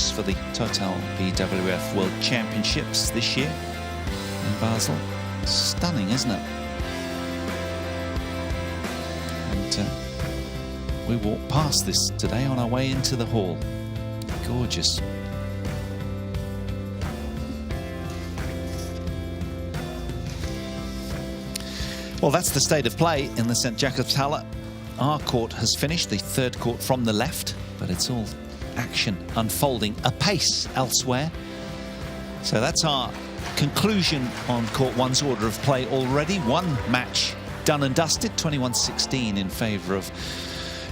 looks for the Total BWF World Championships this year in Basel. Stunning, isn't it? And we walked past this today on our way into the hall. Gorgeous. Well, that's the state of play in the St. Jakobshalle. Our court has finished, the third court from the left, but it's all action unfolding apace elsewhere. So that's our conclusion on Court 1's order of play already. One match done and dusted, 21-16 in favour of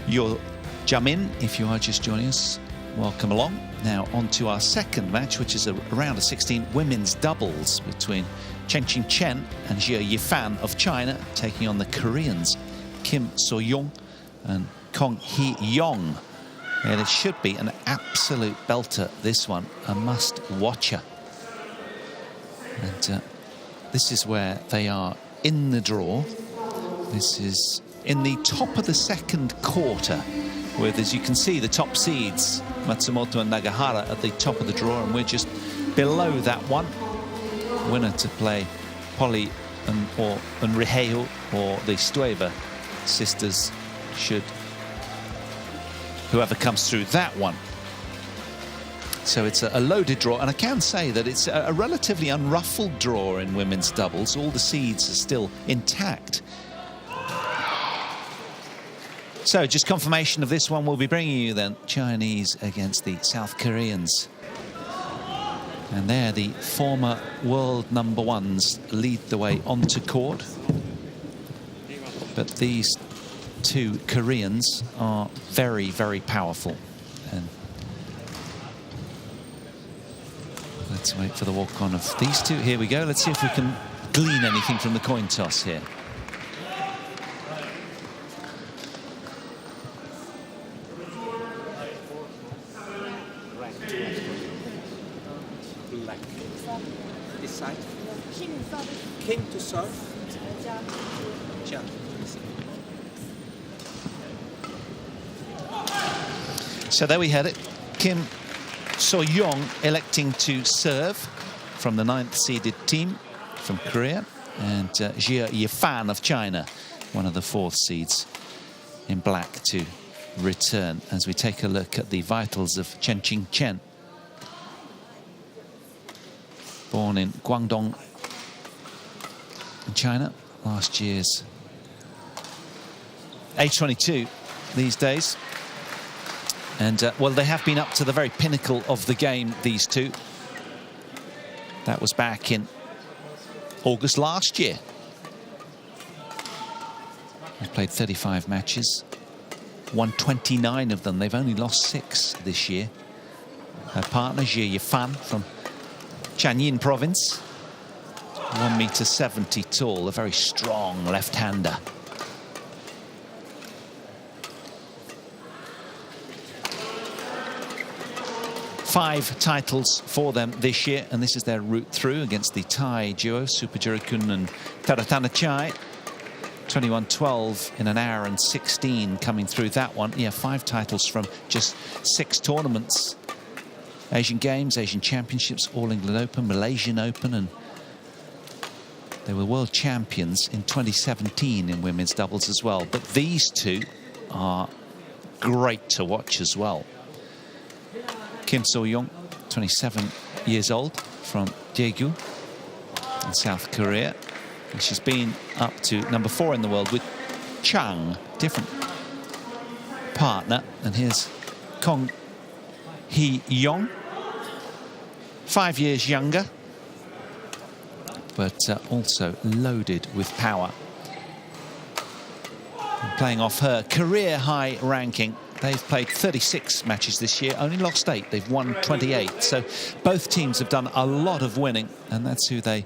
Yo Jamin. If you are just joining us, welcome along. Now on to our second match, which is a round of 16 women's doubles between Chen and JIA of China, taking on the Koreans Kim So-young and Kong Hee-young. And it should be an absolute belter, this one, a must-watcher. And this is where they are in the draw. This is in the top of the second quarter, with, as you can see, the top seeds, Matsumoto and Nagahara, at the top of the draw, and we're just below that one. Winner to play Polly and Riheo or the Stueva sisters, should whoever comes through that one. So it's a loaded draw, and I can say that it's a relatively unruffled draw in women's doubles. All the seeds are still intact. So just confirmation of this one, we'll be bringing you then Chinese against the South Koreans. And there the former world #1s lead the way onto court. But these two Koreans are very, very powerful. And let's wait for the walk-on of these two. Here we go. Let's see if we can glean anything from the coin toss here. This side. Kim to serve. Chen. So there we had it. Kim So-young electing to serve from the 9th seeded team from Korea, and JIA of China, one of the 4th seeds in black, to return, as we take a look at the vitals of Chen. Born in Guangdong in China, last year's age 22 these days. And, well, they have been up to the very pinnacle of the game, these two. That was back in August last year. They've played 35 matches, won 29 of them. They've only lost 6 this year. Her partner, JIA from Chanyin province, 1.70 m tall, a very strong left-hander. Five titles for them this year, and this is their route through against the Thai duo, Supajirikun and Taratanachai. 21-12 in an hour and 16 coming through that one. Yeah, 5 titles from just 6 tournaments. Asian Games, Asian Championships, All England Open, Malaysian Open, and they were world champions in 2017 in women's doubles as well. But these two are great to watch as well. Kim So-young, 27 years old, from Daegu in South Korea. And she's been up to #4 in the world with Chang, different partner. And here's Kong Hee-young, 5 years younger, but also loaded with power. And playing off her career high ranking. They've played 36 matches this year, only lost 8. They've won 28. So both teams have done a lot of winning, and that's who they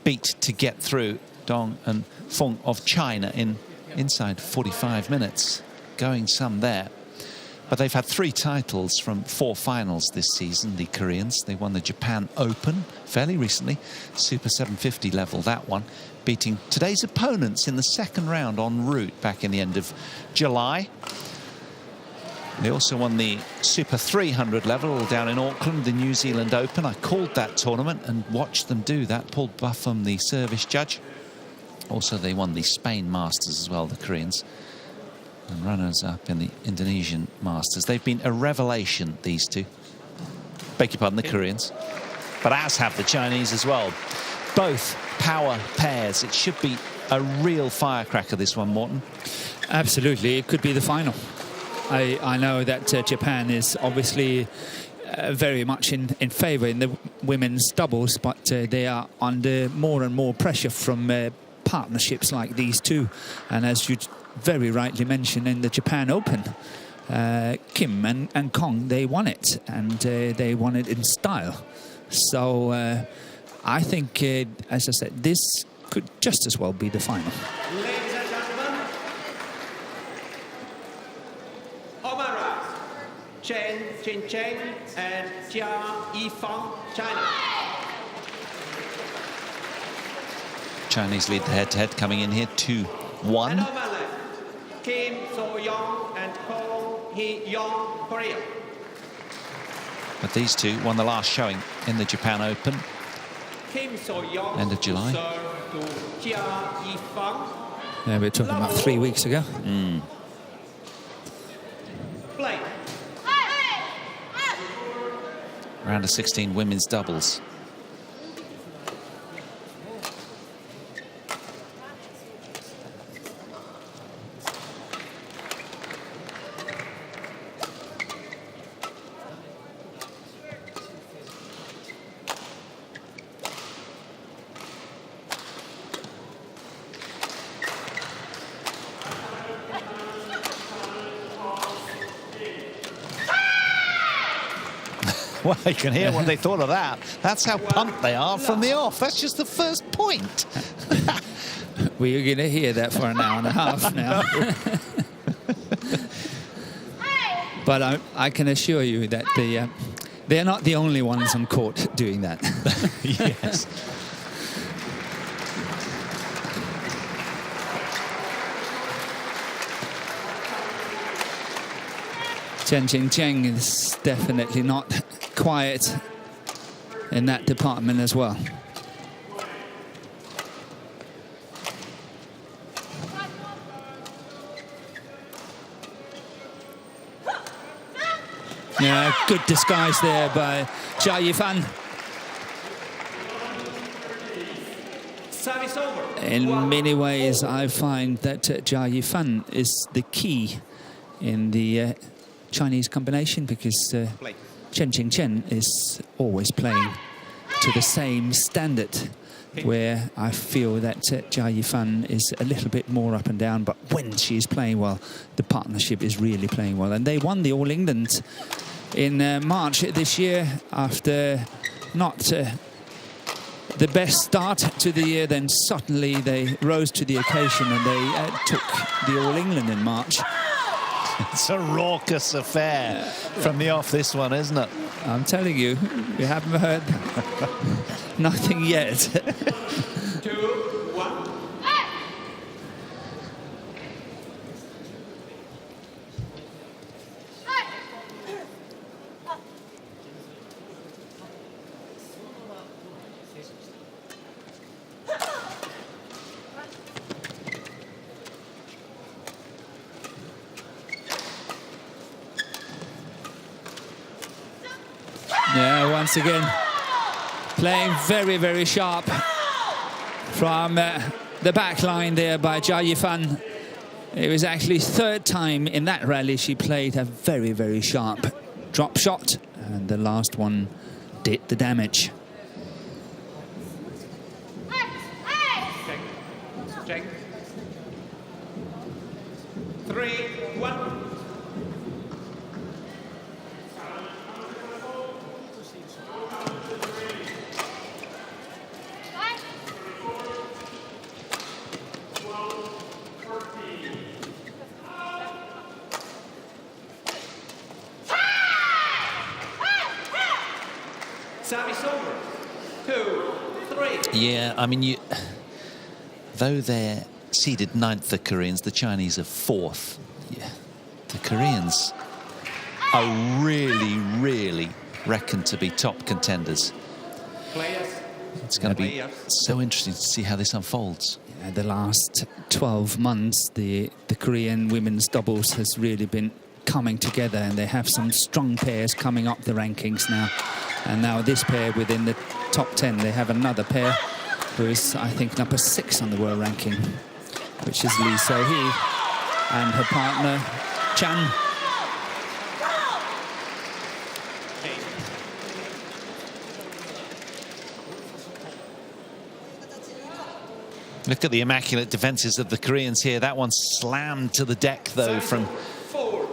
beat to get through. Dong and Feng of China in inside 45 minutes. Going some there. But they've had 3 titles from 4 finals this season, the Koreans. They won the Japan Open fairly recently, Super 750 level, that one, beating today's opponents in the second round en route back in the end of July. They also won the Super 300 level down in Auckland, the New Zealand Open. I called that tournament and watched them do that. Paul Buffum, the service judge. Also, they won the Spain Masters as well, the Koreans. And runners-up in the Indonesian Masters. They've been a revelation, these two. Beg your pardon, the Koreans. But as have the Chinese as well. Both power pairs. It should be a real firecracker, this one, Morten. Absolutely. It could be the final. I know that Japan is obviously very much in favour in the women's doubles, but they are under more and more pressure from partnerships like these two. And as you very rightly mentioned, in the Japan Open, Kim and Kong, they won it, and they won it in style. So I think, as I said, this could just as well be the final. Ladies and gentlemen, on my right, Chen and JIA from China. Chinese lead the head-to-head coming in here 2-1. And on my left, Kim So-young and Ko Hee-young, Korea. But these two won the last showing in the Japan Open. Kim So-young, End of July. serve to JIA Fang. Yeah, we're talking about 3 weeks ago. Play. Round of 16 women's doubles. Well, you can hear what they thought of that. That's how pumped they are from the off. That's just the first point. We're going to hear that for an hour and a half now. But I can assure you that they're not the only ones on court doing that. Yes. Chen Qingqiang is definitely not quiet in that department as well. Yeah, good disguise there by JIA Fan. Service over. In many ways, I find that JIA Fan is the key in the Chinese combination, because Chen Qingqiang is always playing to the same standard, where I feel that JIA Fan is a little bit more up and down, but when she's playing well, the partnership is really playing well. And they won the All England in March this year after not the best start to the year. Then suddenly they rose to the occasion and they took the All England in March. It's a raucous affair from the off, this one, isn't it? I'm telling you, we haven't heard nothing yet. 2-1. Yeah, once again, playing very, very sharp from the back line there by JIA Fan. It was actually third time in that rally she played a very, very sharp drop shot, and the last one did the damage. Check. 3-1. Service over. 2-3. Yeah, I mean, though they're seeded 9th, the Koreans, the Chinese are 4th. Yeah, the Koreans are really, really reckoned to be top contenders. Players. It's going to be so interesting to see how this unfolds. Yeah, the last 12 months, the Korean women's doubles has really been coming together, and they have some strong pairs coming up the rankings now. And now this pair within the top 10, they have another pair who is, I think, number 6 on the world ranking, which is Lee Sohee and her partner, Chen. Look at the immaculate defences of the Koreans here. That one slammed to the deck, though, from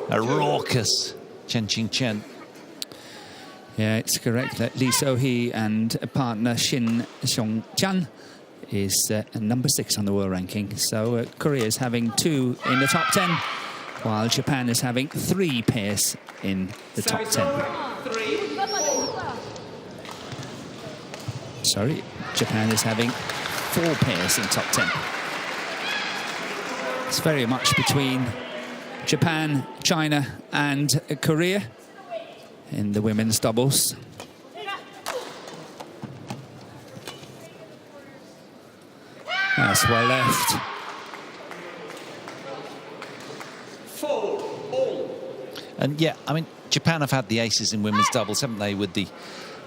a raucous Chen. Yeah, it's correct that Lee So-hee and a partner Shin Seong-chan is number 6 on the world ranking. So Korea is having 2 in the top 10, while Japan is having 3 pairs in the top 10. Sorry, Japan is having 4 pairs in top 10. It's very much between Japan, China and Korea in the women's doubles. That's well left. 4-all. And yeah, I mean, Japan have had the aces in women's doubles, haven't they, with the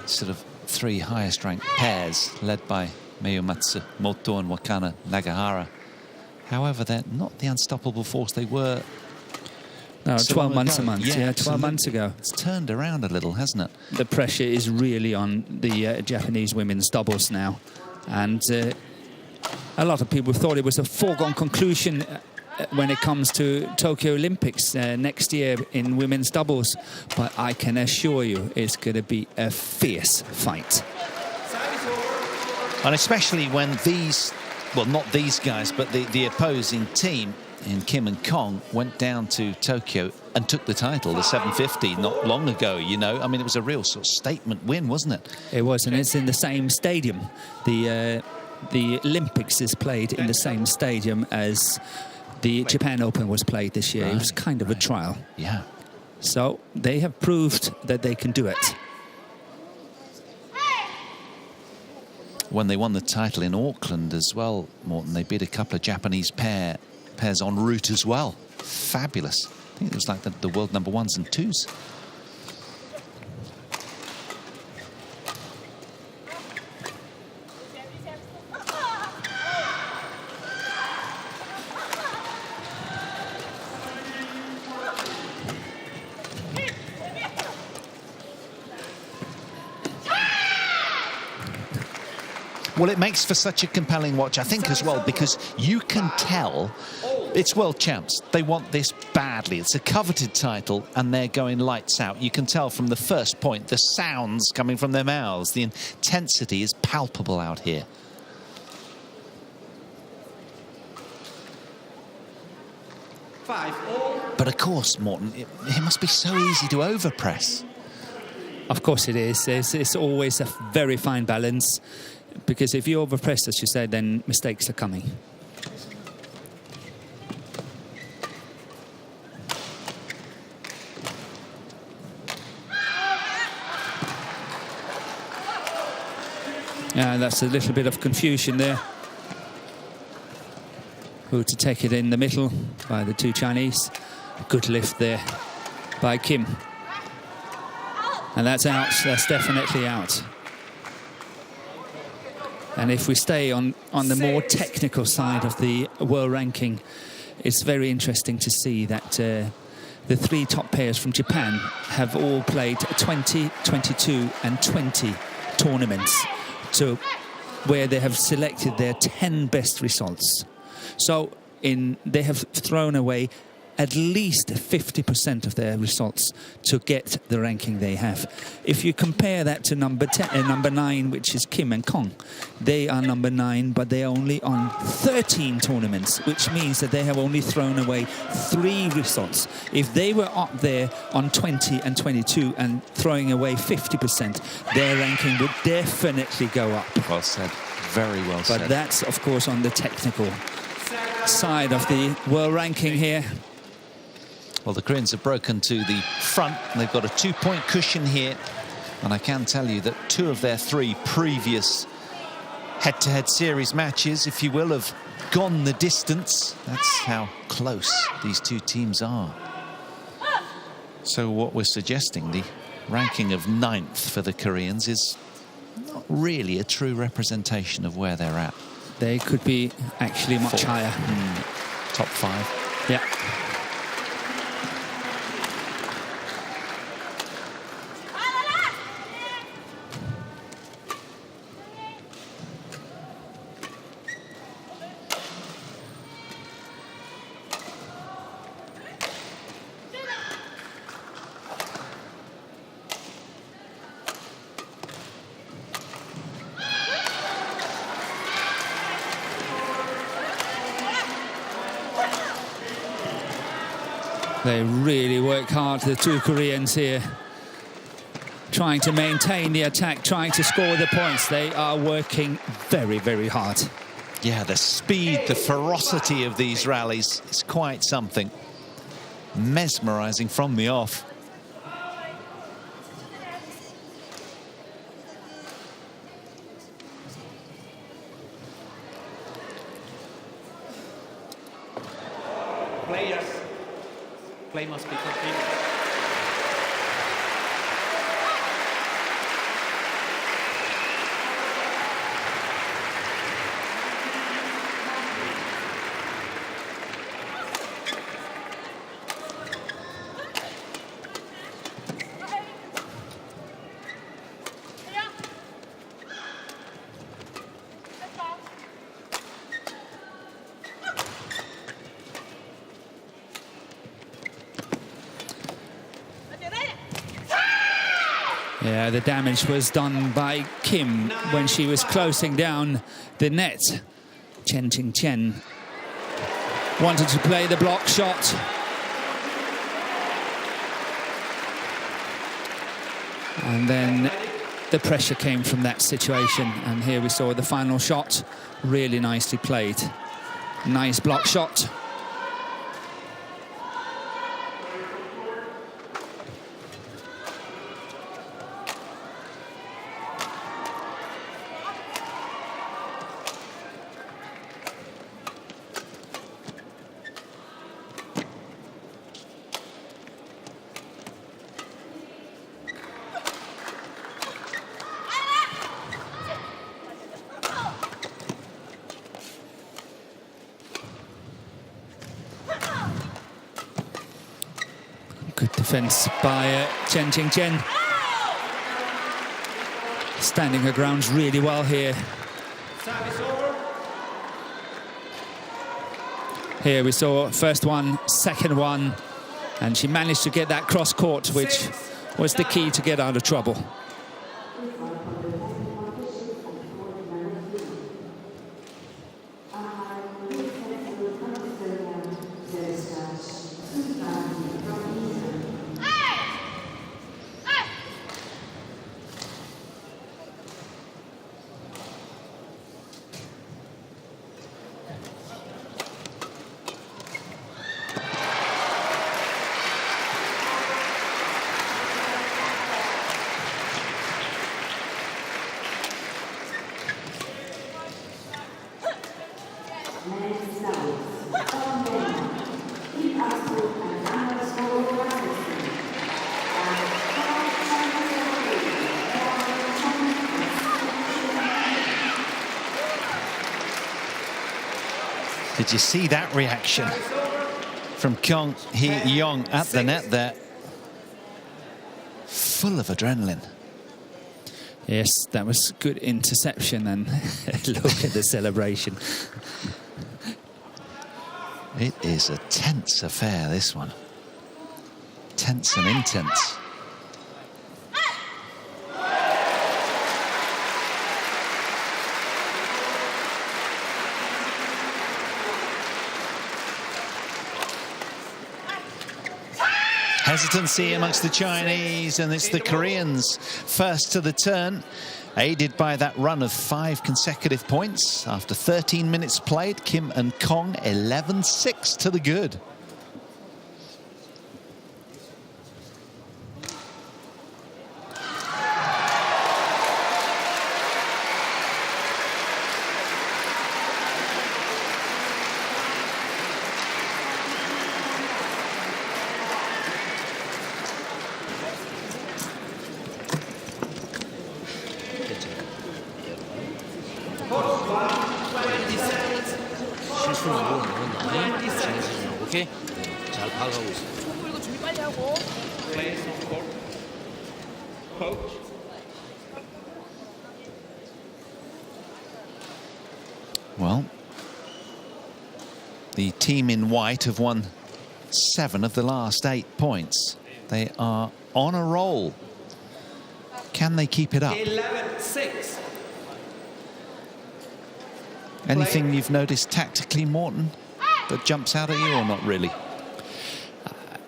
sort of 3 highest ranked pairs led by Meio Matsumoto and Wakana Nagahara. However, they're not the unstoppable force they were. No, so 12 months ago. Yeah, 12 months ago. It's turned around a little, hasn't it? The pressure is really on the Japanese women's doubles now. And a lot of people thought it was a foregone conclusion when it comes to Tokyo Olympics next year in women's doubles. But I can assure you it's going to be a fierce fight. And especially when these, well, not these guys, but the opposing team in Kim and Kong went down to Tokyo and took the title, the 750, not long ago, you know. I mean, it was a real sort of statement win, wasn't it? It was, and it's in the same stadium. The Olympics is played in the same stadium as the Japan Open was played this year. It was kind of a trial. Yeah. So they have proved that they can do it. When they won the title in Auckland as well, Morton, they beat a couple of Japanese pairs en route as well. Fabulous. I think it was like the world number 1s and 2s. Well, it makes for such a compelling watch, I think, as well, because you can tell it's world champs. They want this badly. It's a coveted title, and they're going lights out. You can tell from the first point, the sounds coming from their mouths. The intensity is palpable out here. But of course, Morton, it must be so easy to overpress. Of course it is. It's always a very fine balance, because if you overpress, as you said, then mistakes are coming. Yeah, that's a little bit of confusion there. Who to take it in the middle by the 2 Chinese. Good lift there by Kim. And that's out. That's definitely out. And if we stay on the more technical side of the world ranking, it's very interesting to see that the 3 top pairs from Japan have all played 20, 22 and 20 tournaments, to where they have selected their 10 best results. So they have thrown away at least 50% of their results to get the ranking they have. If you compare that to number 9, which is Kim and Kong, they are number 9, but they are only on 13 tournaments, which means that they have only thrown away 3 results. If they were up there on 20 and 22 and throwing away 50%, their ranking would definitely go up. Well said. Very well said. But that's, of course, on the technical side of the world ranking here. Well, the Koreans have broken to the front. They've got a 2-point cushion here. And I can tell you that 2 of their 3 previous head-to-head series matches, if you will, have gone the distance. That's how close these 2 teams are. So what we're suggesting, the ranking of 9th for the Koreans, is not really a true representation of where they're at. They could be actually much higher. Top 5. Yeah. They really work hard, the 2 Koreans here, trying to maintain the attack, trying to score the points. They are working very, very hard. Yeah, the speed, the ferocity of these rallies is quite something. Mesmerizing from the off. Players, play must be continued. Yeah, the damage was done by Kim when she was closing down the net. Chen wanted to play the block shot. And then the pressure came from that situation. And here we saw the final shot, really nicely played. Nice block shot. Good defense by Chen. Standing her grounds really well here. Service over. Here we saw first one, second one, and she managed to get that cross court, which was the key to get out of trouble. Did you see that reaction from Kyung Hee Young at the net there? Full of adrenaline. Yes, that was good interception, and look at the celebration. It is a tense affair, this one. Tense and intense. Hesitancy amongst the Chinese, and it's the Koreans first to the turn, aided by that run of 5 consecutive points. After 13 minutes played, Kim and Kong 11-6 to the good. 오케이. 잘 파악하고 있어. Place on court. Coach. Well, the team in white have won 7 of the last 8 points. They are on a roll. Can they keep it up? 11-6. Anything you've noticed tactically, Morton, that jumps out at you, or not really?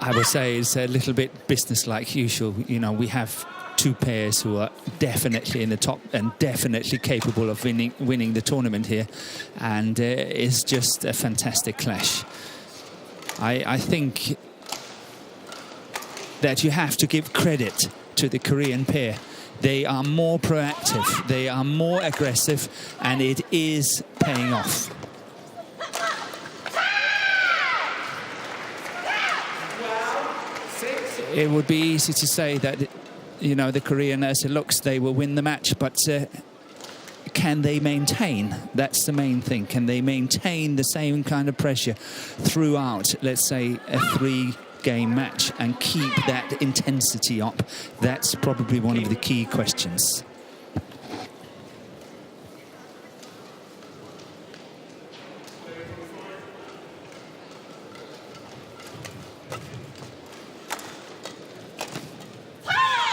I would say it's a little bit business-like usual. You know, we have 2 pairs who are definitely in the top and definitely capable of winning the tournament here, and it's just a fantastic clash. I think that you have to give credit to the Korean pair. They are more proactive, they are more aggressive, and it is paying off. It would be easy to say that, you know, the Korean, as it looks, they will win the match, but can they maintain? That's the main thing. Can they maintain the same kind of pressure throughout, let's say, a 3-game match and keep that intensity up? That's probably one of the key questions.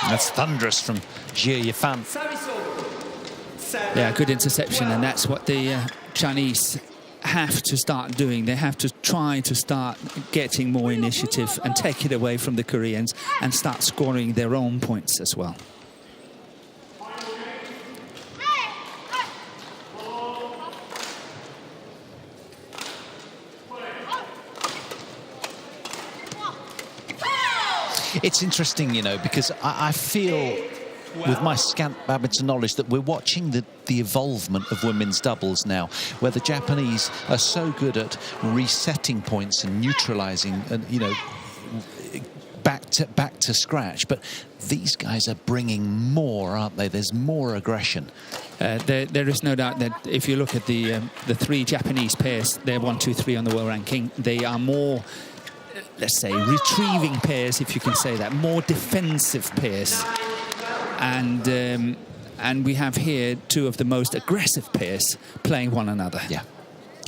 That's thunderous from JIA. Yeah, good interception, and that's what the Chinese have to start doing. They have to try to start getting more initiative and take it away from the Koreans and start scoring their own points as well. It's interesting, you know, because I feel, with my scant badminton knowledge, that we're watching the evolvement of women's doubles now, where the Japanese are so good at resetting points and neutralizing, and you know, back to scratch. But these guys are bringing more, aren't they? There's more aggression. There is no doubt that if you look at the 3 Japanese pairs, they're 1, 2, 3 on the world ranking. They are more, let's say, retrieving pairs, if you can say that, more defensive pairs. And we have here 2 of the most aggressive pairs playing one another. Yeah,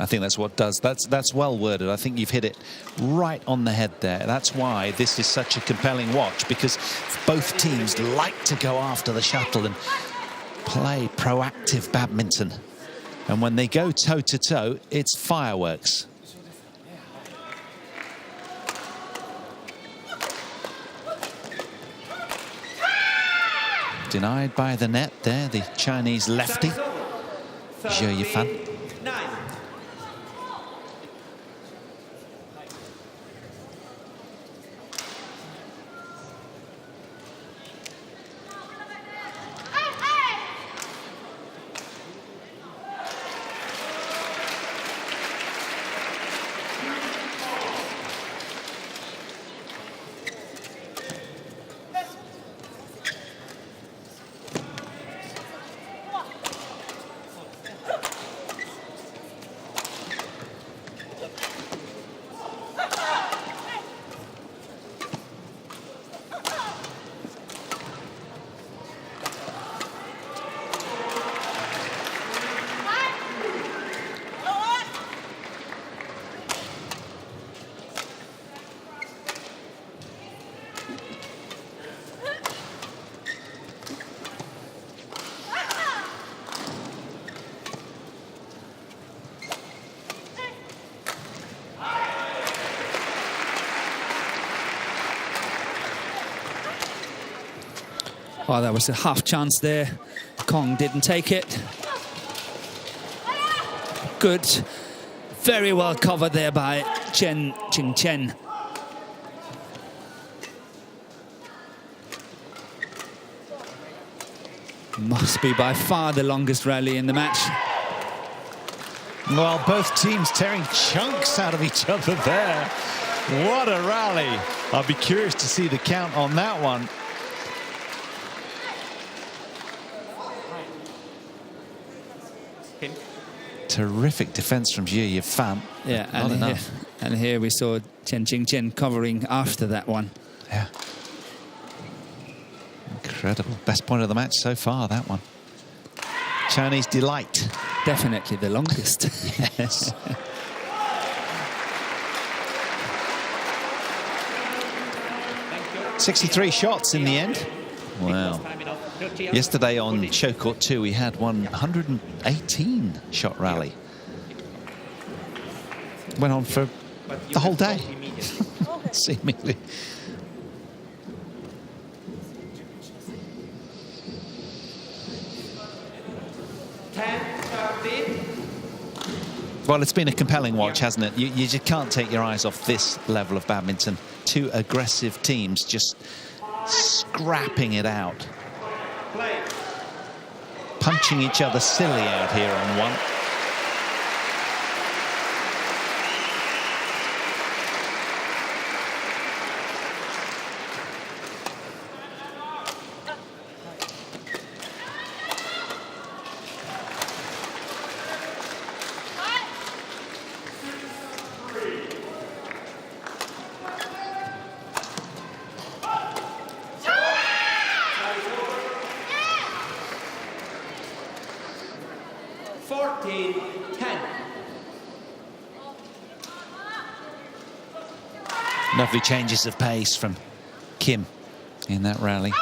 I think that's what does. That's well worded. I think you've hit it right on the head there. That's why this is such a compelling watch, because both teams like to go after the shuttle and play proactive badminton. And when they go toe-to-toe, it's fireworks. Denied by the net there, the Chinese lefty, JIA. 9. Oh, that was a half chance there. Kong didn't take it. Good. Very well covered there by Chen. Must be by far the longest rally in the match. Well, both teams tearing chunks out of each other there. What a rally. I'll be curious to see the count on that one. Terrific defence from JIA Fan. Yeah, not enough. And here we saw Chen covering after that one. Yeah. Incredible. Best point of the match so far, that one. Chinese delight. Definitely the longest. Yes. "63 shots in the end." Wow. Yesterday on Show Court 2, we had 118 shot rally. Went on for the whole day, seemingly. Well, it's been a compelling watch, hasn't it? You just can't take your eyes off this level of badminton. Two aggressive teams just scrapping it out. Punching each other silly out here on one. Lovely changes of pace from Kim in that rally.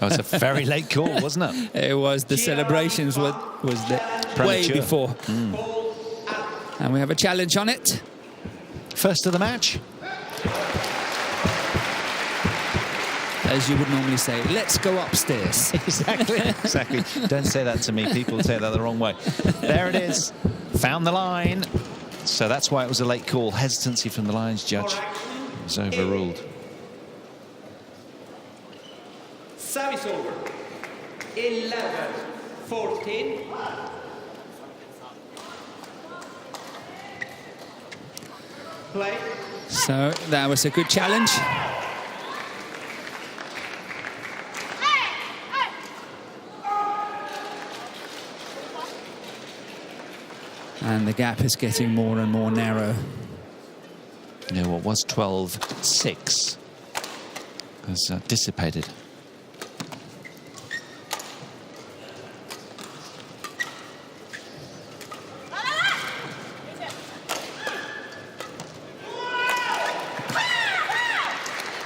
Oh, it's a very late call, wasn't it? It was. The celebrations was way before. And we have a challenge on it. First of the match. As you would normally say, let's go upstairs. Exactly. Don't say that to me. People take that the wrong way. There it is. Found the line. So that's why it was a late call. Hesitancy from the lines judge. It was overruled. Service over. 11-14. Play. So that was a good challenge. And the gap is getting more and more narrow. You know, what was 12-6 has dissipated.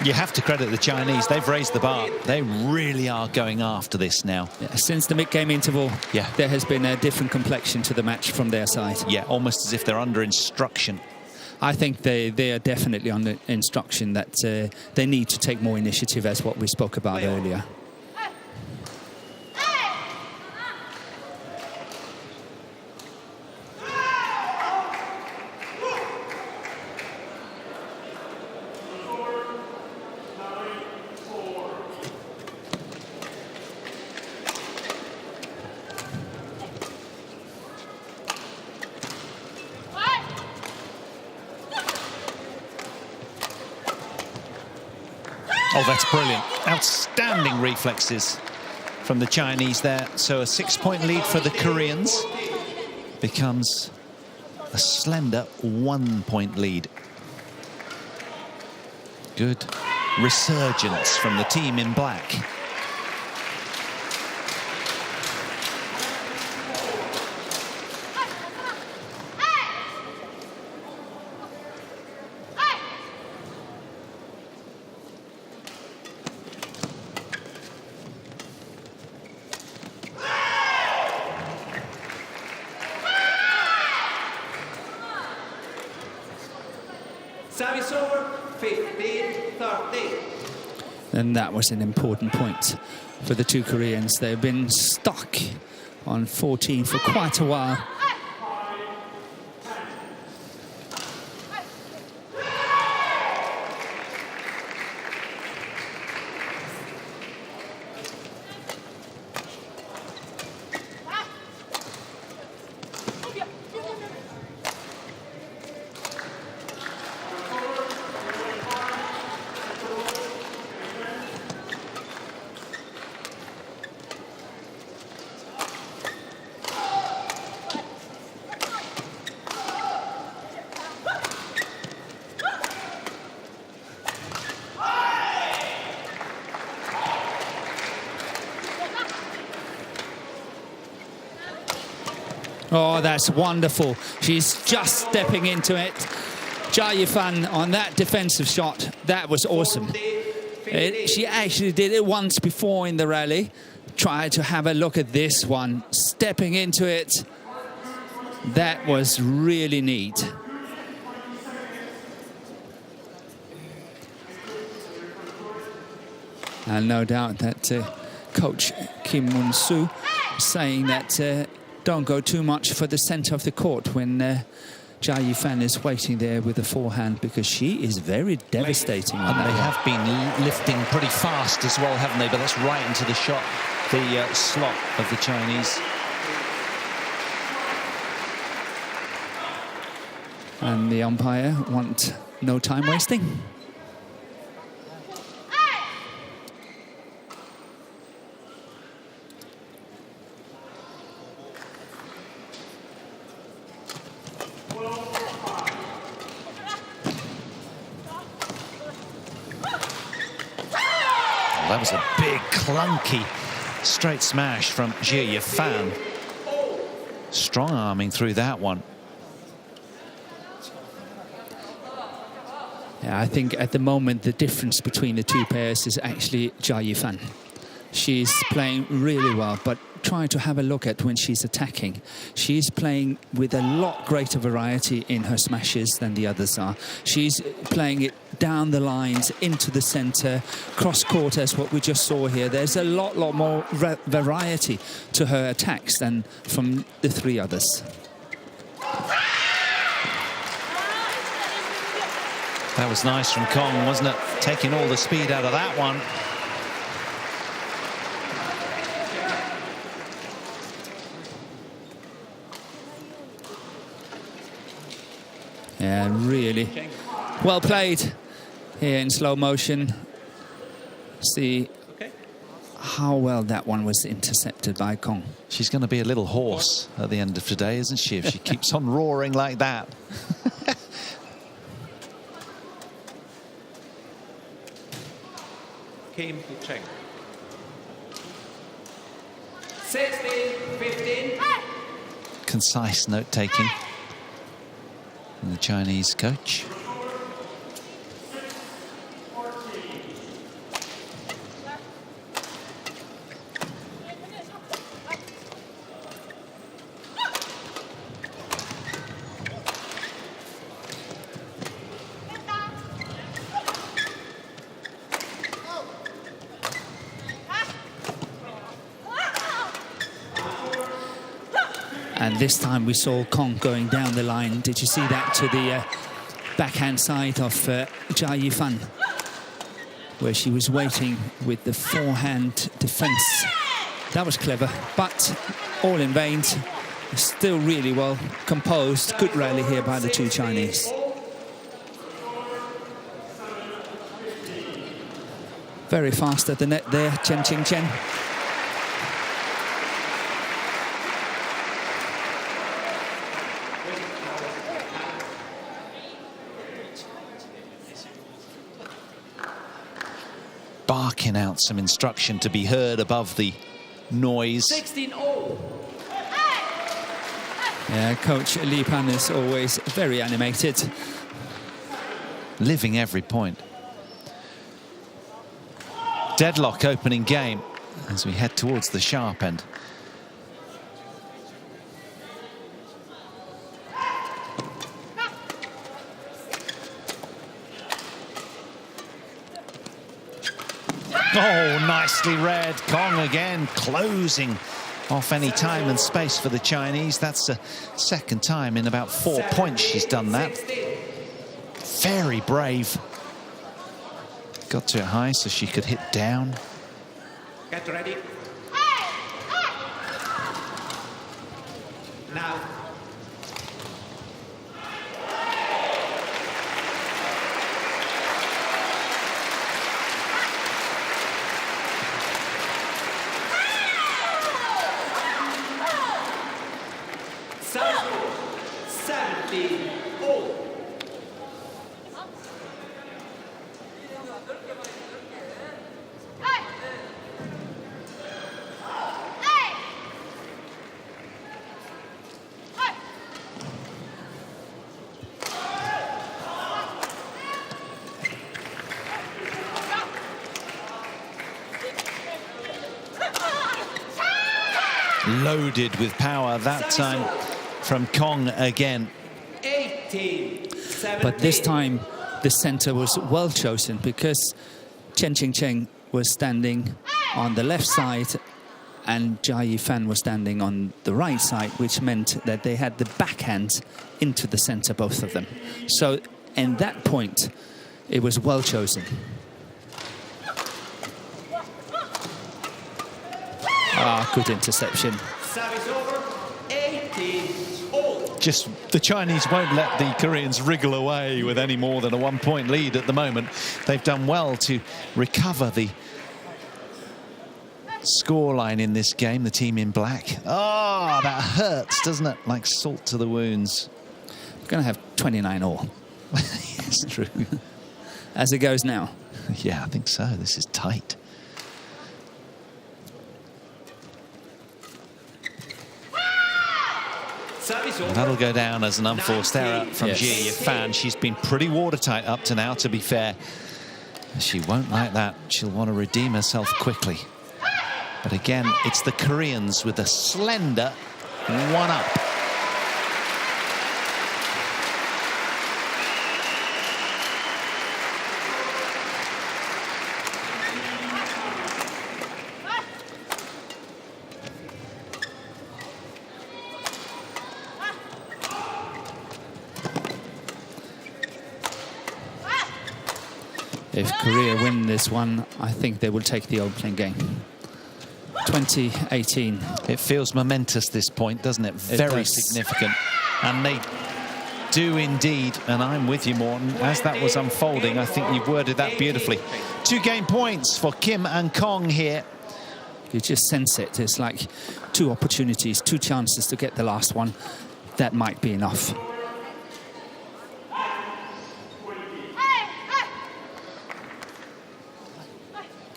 You have to credit the Chinese. They've raised the bar. They really are going after this now. Yeah, since the mid-game interval, there has been a different complexion to the match from their side. Yeah, almost as if they're under instruction. I think they are definitely under instruction that they need to take more initiative, as what we spoke about earlier. Oh, that's brilliant. Outstanding reflexes from the Chinese there. So a 6-point lead for the Koreans becomes a slender 1-point lead. Good resurgence from the team in black. Service over, 15-13. And that was an important point for the two Koreans. They've been stuck on 14 for quite a while. Oh, that's wonderful. She's just stepping into it. JIA Fan on that defensive shot. That was awesome. She actually did it once before in the rally. Try to have a look at this one. Stepping into it. That was really neat. And no doubt that coach Kim Moon-soo saying that don't go too much for the center of the court when JIA Fan is waiting there with the forehand, because she is very devastating. And they have been lifting pretty fast as well, haven't they? But that's right into the shot, the slot of the Chinese. And the umpire want no time wasting. That was a big, clunky, straight smash from JIA Fan. Strong arming through that one. Yeah, I think at the moment the difference between the two pairs is actually JIA Fan. She's playing really well, but try to have a look at when she's attacking. She's playing with a lot greater variety in her smashes than the others are. She's playing it down the lines, into the center, cross-court, as what we just saw here. There's a lot more variety to her attacks than from the three others. That was nice from Kong, wasn't it? Taking all the speed out of that one. Yeah, really well played here in slow motion. See how well that one was intercepted by Kong. She's going to be a little hoarse at the end of today, isn't she, if she keeps on roaring like that? Kim Chen. 16-15. Concise note-taking from the Chinese coach. And this time we saw Kong going down the line. Did you see that to the backhand side of JIA Fan, where she was waiting with the forehand defense? That was clever, but all in vain. Still really well composed. Good rally here by the two Chinese. Very fast at the net there, Chen. Barking out some instruction to be heard above the noise. 16-0. Yeah, Coach Li Pan is always very animated. Living every point. Deadlock opening game as we head towards the sharp end. Oh, nicely read. Kong again closing off any time and space for the Chinese. That's the second time in about 4 points she's done that. Very brave. Got to it high so she could hit down. Get ready. Now. loaded with power that time from Kong again. 18, But this time, the center was well chosen because Chen was standing on the left side and JIA Fan was standing on the right side, which meant that they had the backhand into the center, both of them. So, in that point, it was well chosen. Ah, good interception. service over, 18-all. Just the Chinese won't let the Koreans wriggle away with any more than a 1-point lead at the moment. They've done well to recover the scoreline in this game, the team in black. Oh, that hurts, doesn't it? Like salt to the wounds. We're going to have 29 all. It's true. As it goes now. Yeah, I think so. This is tight. Service over. That'll go down as an unforced error from Yes. JIA Fan. She's been pretty watertight up to now, to be fair. She won't like that. She'll want to redeem herself quickly. But again, it's the Koreans with a slender 1-up. If Korea win this one, I think they will take the opening game. 2018. It feels momentous, this point, doesn't it? Very does. significant. And they do indeed. And I'm with you, Morten. As that was unfolding, I think you've worded that beautifully. 2 game points for Kim and Kong here. You just sense it. It's like 2 opportunities, 2 chances to get the last one. That might be enough.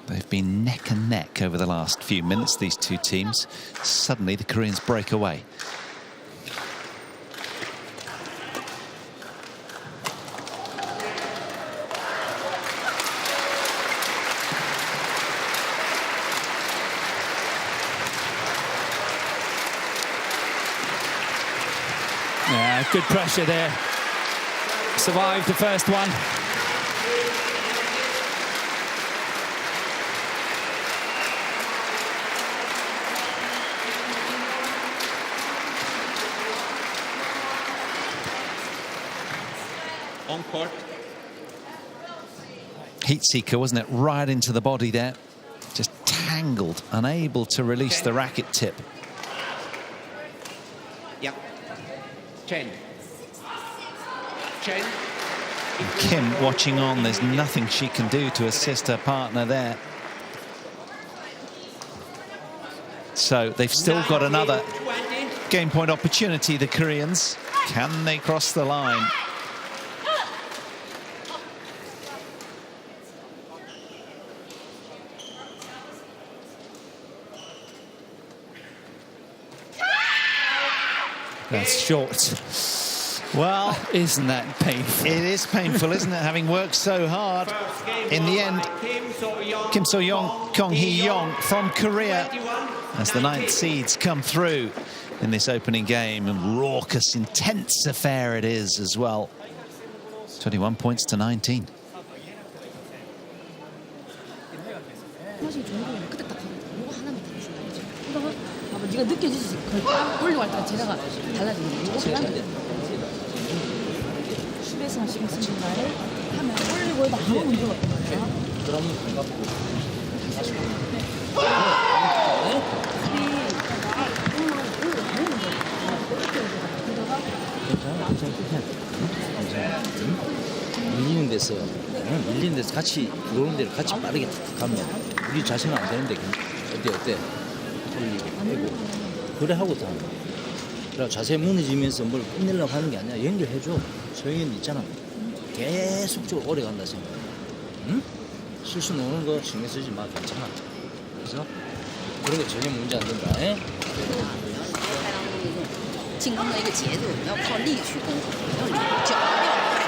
They've been neck and neck over the last few minutes, these 2 teams. Suddenly, the Koreans break away. Yeah, good pressure there. Survived the first one. On court. Heat seeker, wasn't it? Right into the body there. Just tangled, unable to release the racket tip. Yeah. Chen. Chen. Kim watching on. There's nothing she can do to assist her partner there. So they've still got another 20. game point opportunity, the Koreans. Can they cross the line? That's short. Well, Isn't that painful? it is painful, isn't it? Having worked so hard. First game In the end, Kim So-young, Kong Hee-young from Korea as the 9th seeds come through in this opening game. And raucous, intense affair it is as well. 21 points to 19. 사실 종이를 그때 딱 가면 뭐가 하나만 달라진 거지. 그러다가 봐봐, 네가 느껴지지. 그걸 딱 올리고 할 때가 쟤네가 달라지는 거야. 이거 하나만 슈베이스만 지금 쓴 중간에 하면 올리고 해도 아무 문제가 없단 말이야. 그러면 반갑고 다시 밀리는 데서 밀리는 데서 같이 들어오는 데를 같이 빠르게 탁 가면 우리 자세는 안 되는데 어때 올리고 빼고 그래 하고 다 그래 자세 무너지면서 뭘 끝내려고 하는 게 아니야. 연결해줘. 소영이는 있잖아. 계속적으로 오래 간다 생각. 응? 실수 노는 거 신경 쓰지 마. 괜찮아. 그래서 그런 거 전혀 문제 안 된다. 에? 进攻的一个节奏要靠力去攻，要力脚要快，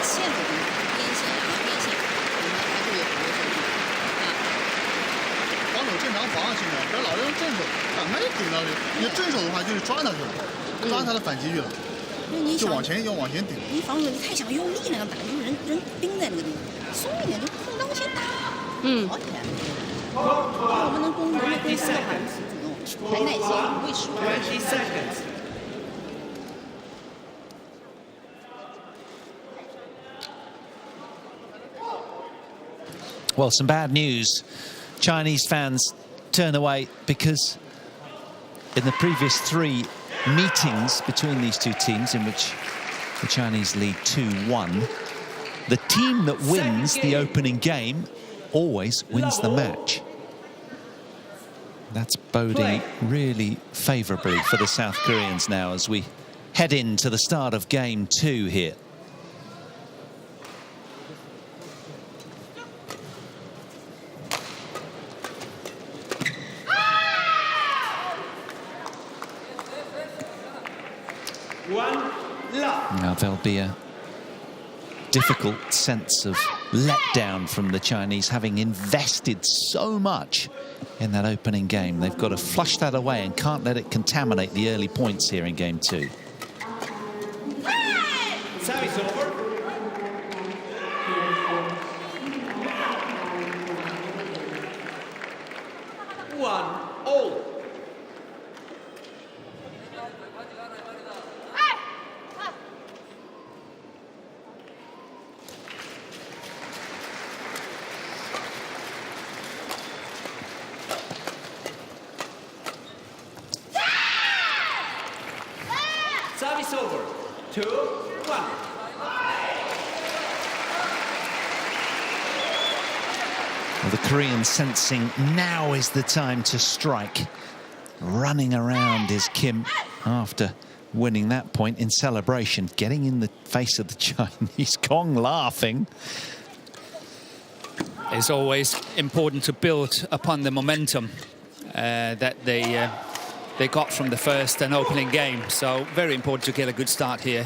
线的边线啊边线，我们还是有好多手啊。防守正常防，上去了，不要老用正手，反慢就顶到你。你正手的话就是抓他去了，抓他的反击去了，就往前顶。你防守你太想用力那个打，就是人盯在那个地方，松一点就空当先打，好起来。我们能攻3个话，主动，还耐心，不会输。20 seconds. Well, some bad news. Chinese fans turn away because in the previous 3 meetings between these two teams, in which the Chinese lead 2-1, the team that wins the opening game always wins the match. That's boding really favourably for the South Koreans now as we head into the start of game 2 here. Now there'll be a difficult sense of letdown from the Chinese, having invested so much in that opening game. They've got to flush that away and can't let it contaminate the early points here in game 2. Service over. All. Service over. 2-1. Well, the Koreans sensing now is the time to strike. Running around is Kim after winning that point in celebration, getting in the face of the Chinese. Kong laughing. It's always important to build upon the momentum that they got from the first and opening game. So very important to get a good start here.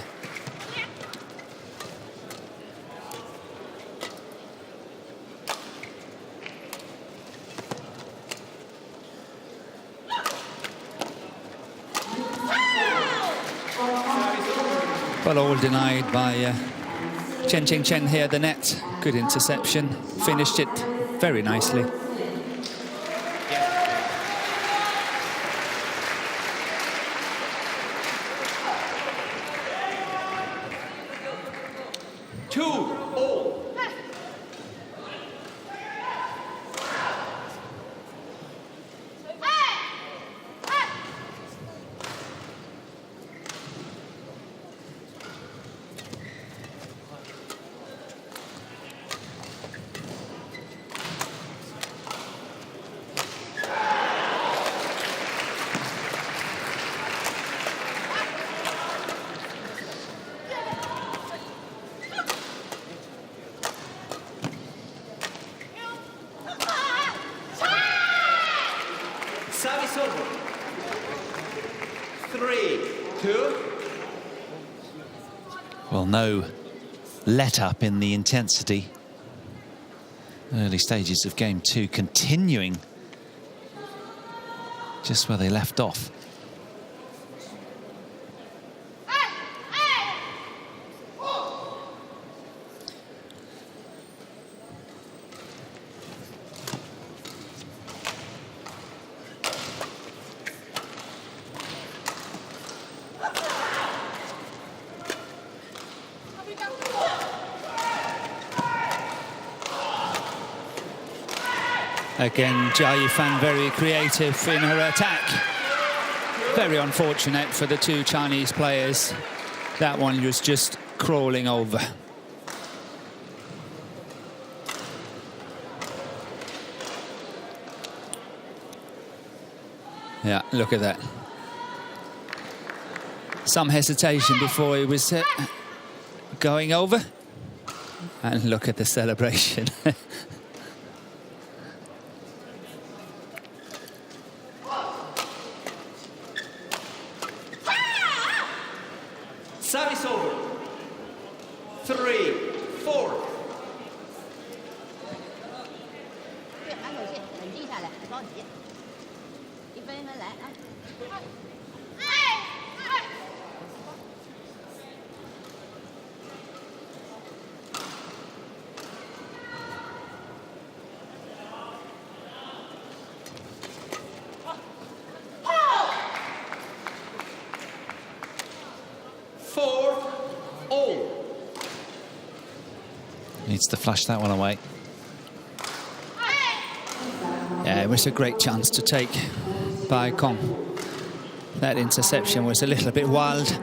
But all denied by Chen here, the net. Good interception, finished it very nicely. Service over. 3-2. Well, no let up in the intensity. Early stages of game 2 continuing just where they left off. Again, JIA fan very creative in her attack. Very unfortunate for the 2 Chinese players. That one was just crawling over. Yeah, look at that. Some hesitation before he was going over. And look at the celebration. Service over. 3-4. 对，安守线，冷静下来，别着急。Needs to flash that one away. Yeah, it was a great chance to take by Kong. That interception was a little bit wild.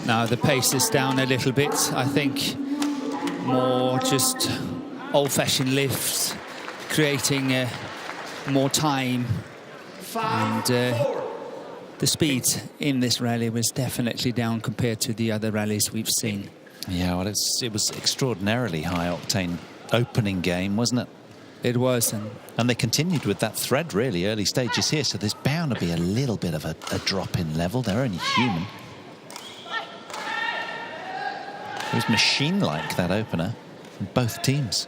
Now the pace is down a little bit. I think more just old-fashioned lifts, creating more time, and the speed in this rally was definitely down compared to the other rallies we've seen. Yeah, well, it was extraordinarily high-octane opening game, wasn't it? It was, and they continued with that thread really early stages here. So there's bound to be a little bit of a drop in level. They're only human. It was machine-like, that opener, from both teams.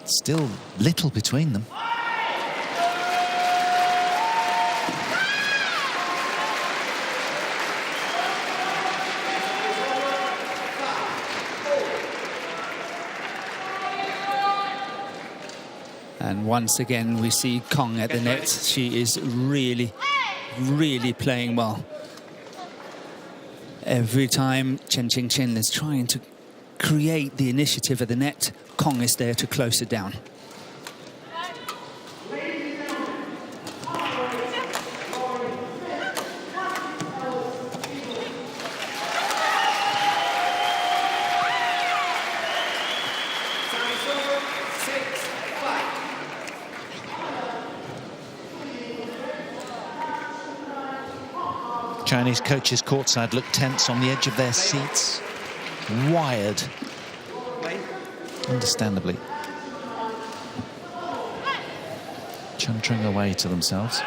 Still little between them. And once again, we see Kong at the net. She is really, really playing well. Every time Chen is trying to create the initiative at the net, Kong is there to close it down. Chinese coaches courtside look tense on the edge of their seats. Wired. Understandably. Chuntering away to themselves.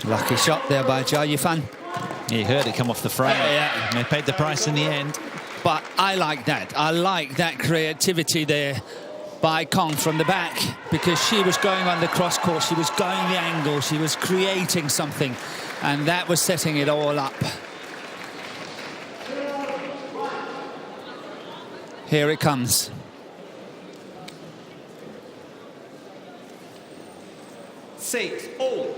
Lucky shot there by JIA. He heard it come off the frame. Yeah. And they paid the price in the end. But I like that. I like that creativity there by Kong from the back, because she was going on the cross court, she was going the angle, she was creating something, and that was setting it all up. Here it comes. Six all.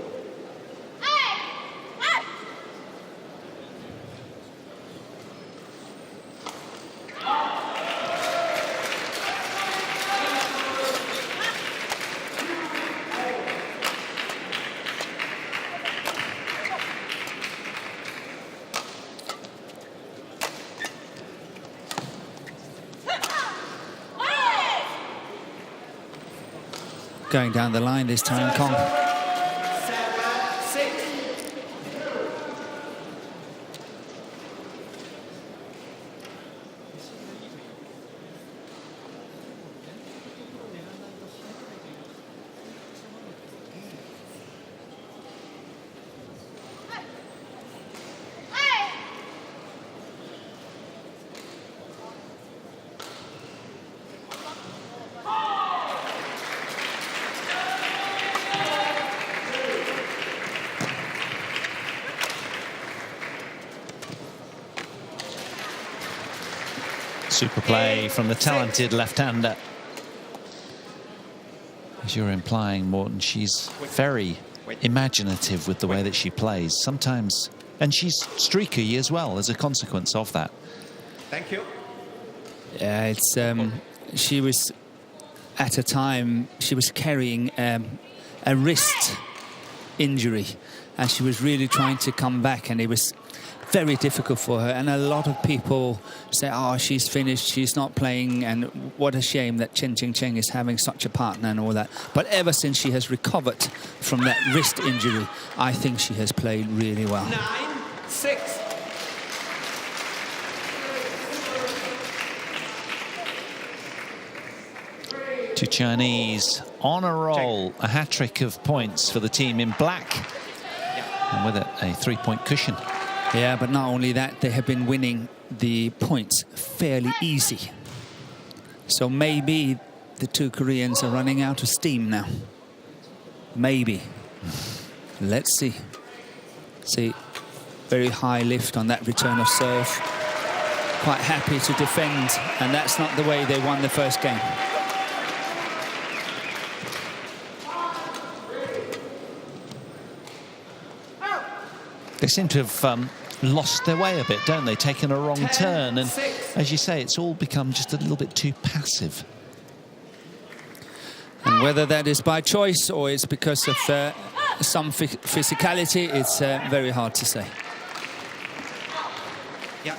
Going down the line this time, Kong. Super play from the talented left-hander. As you're implying, Morten, she's very imaginative with the way that she plays. Sometimes And she's streaky as well as a consequence of that. Thank you. Yeah, it's she was at a time she was carrying a wrist injury, and she was really trying to come back, and it was very difficult for her. And a lot of people say, oh, she's finished, she's not playing, and what a shame that Chen Qingchen is having such a partner and all that. But ever since she has recovered from that wrist injury, I think she has played really well. 9-6. Two Chinese on a roll, a hat-trick of points for the team in black, and with it a 3-point cushion. Yeah, but not only that, they have been winning the points fairly easy. So maybe the two Koreans are running out of steam now. Maybe. Let's see. See, very high lift on that return of serve. Quite happy to defend, and that's not the way they won the first game. They seem to have lost their way a bit, don't they? Taken a wrong turn, and as you say, it's all become just a little bit too passive. And whether that is by choice or it's because of some physicality, it's very hard to say. Yeah.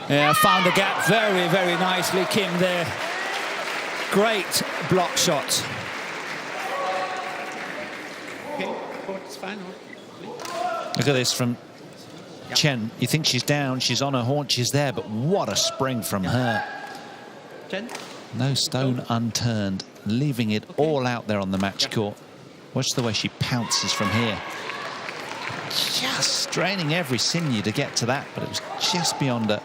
Yeah, found the gap very, very nicely, Kim there. Great block shot. Okay, court's final. Look at this from Chen. You think she's down, she's on her haunches there, but what a spring from her. Chen. No stone unturned, leaving it all out there on the match court. Watch the way she pounces from here. Just straining every sinew to get to that, but it was just beyond her.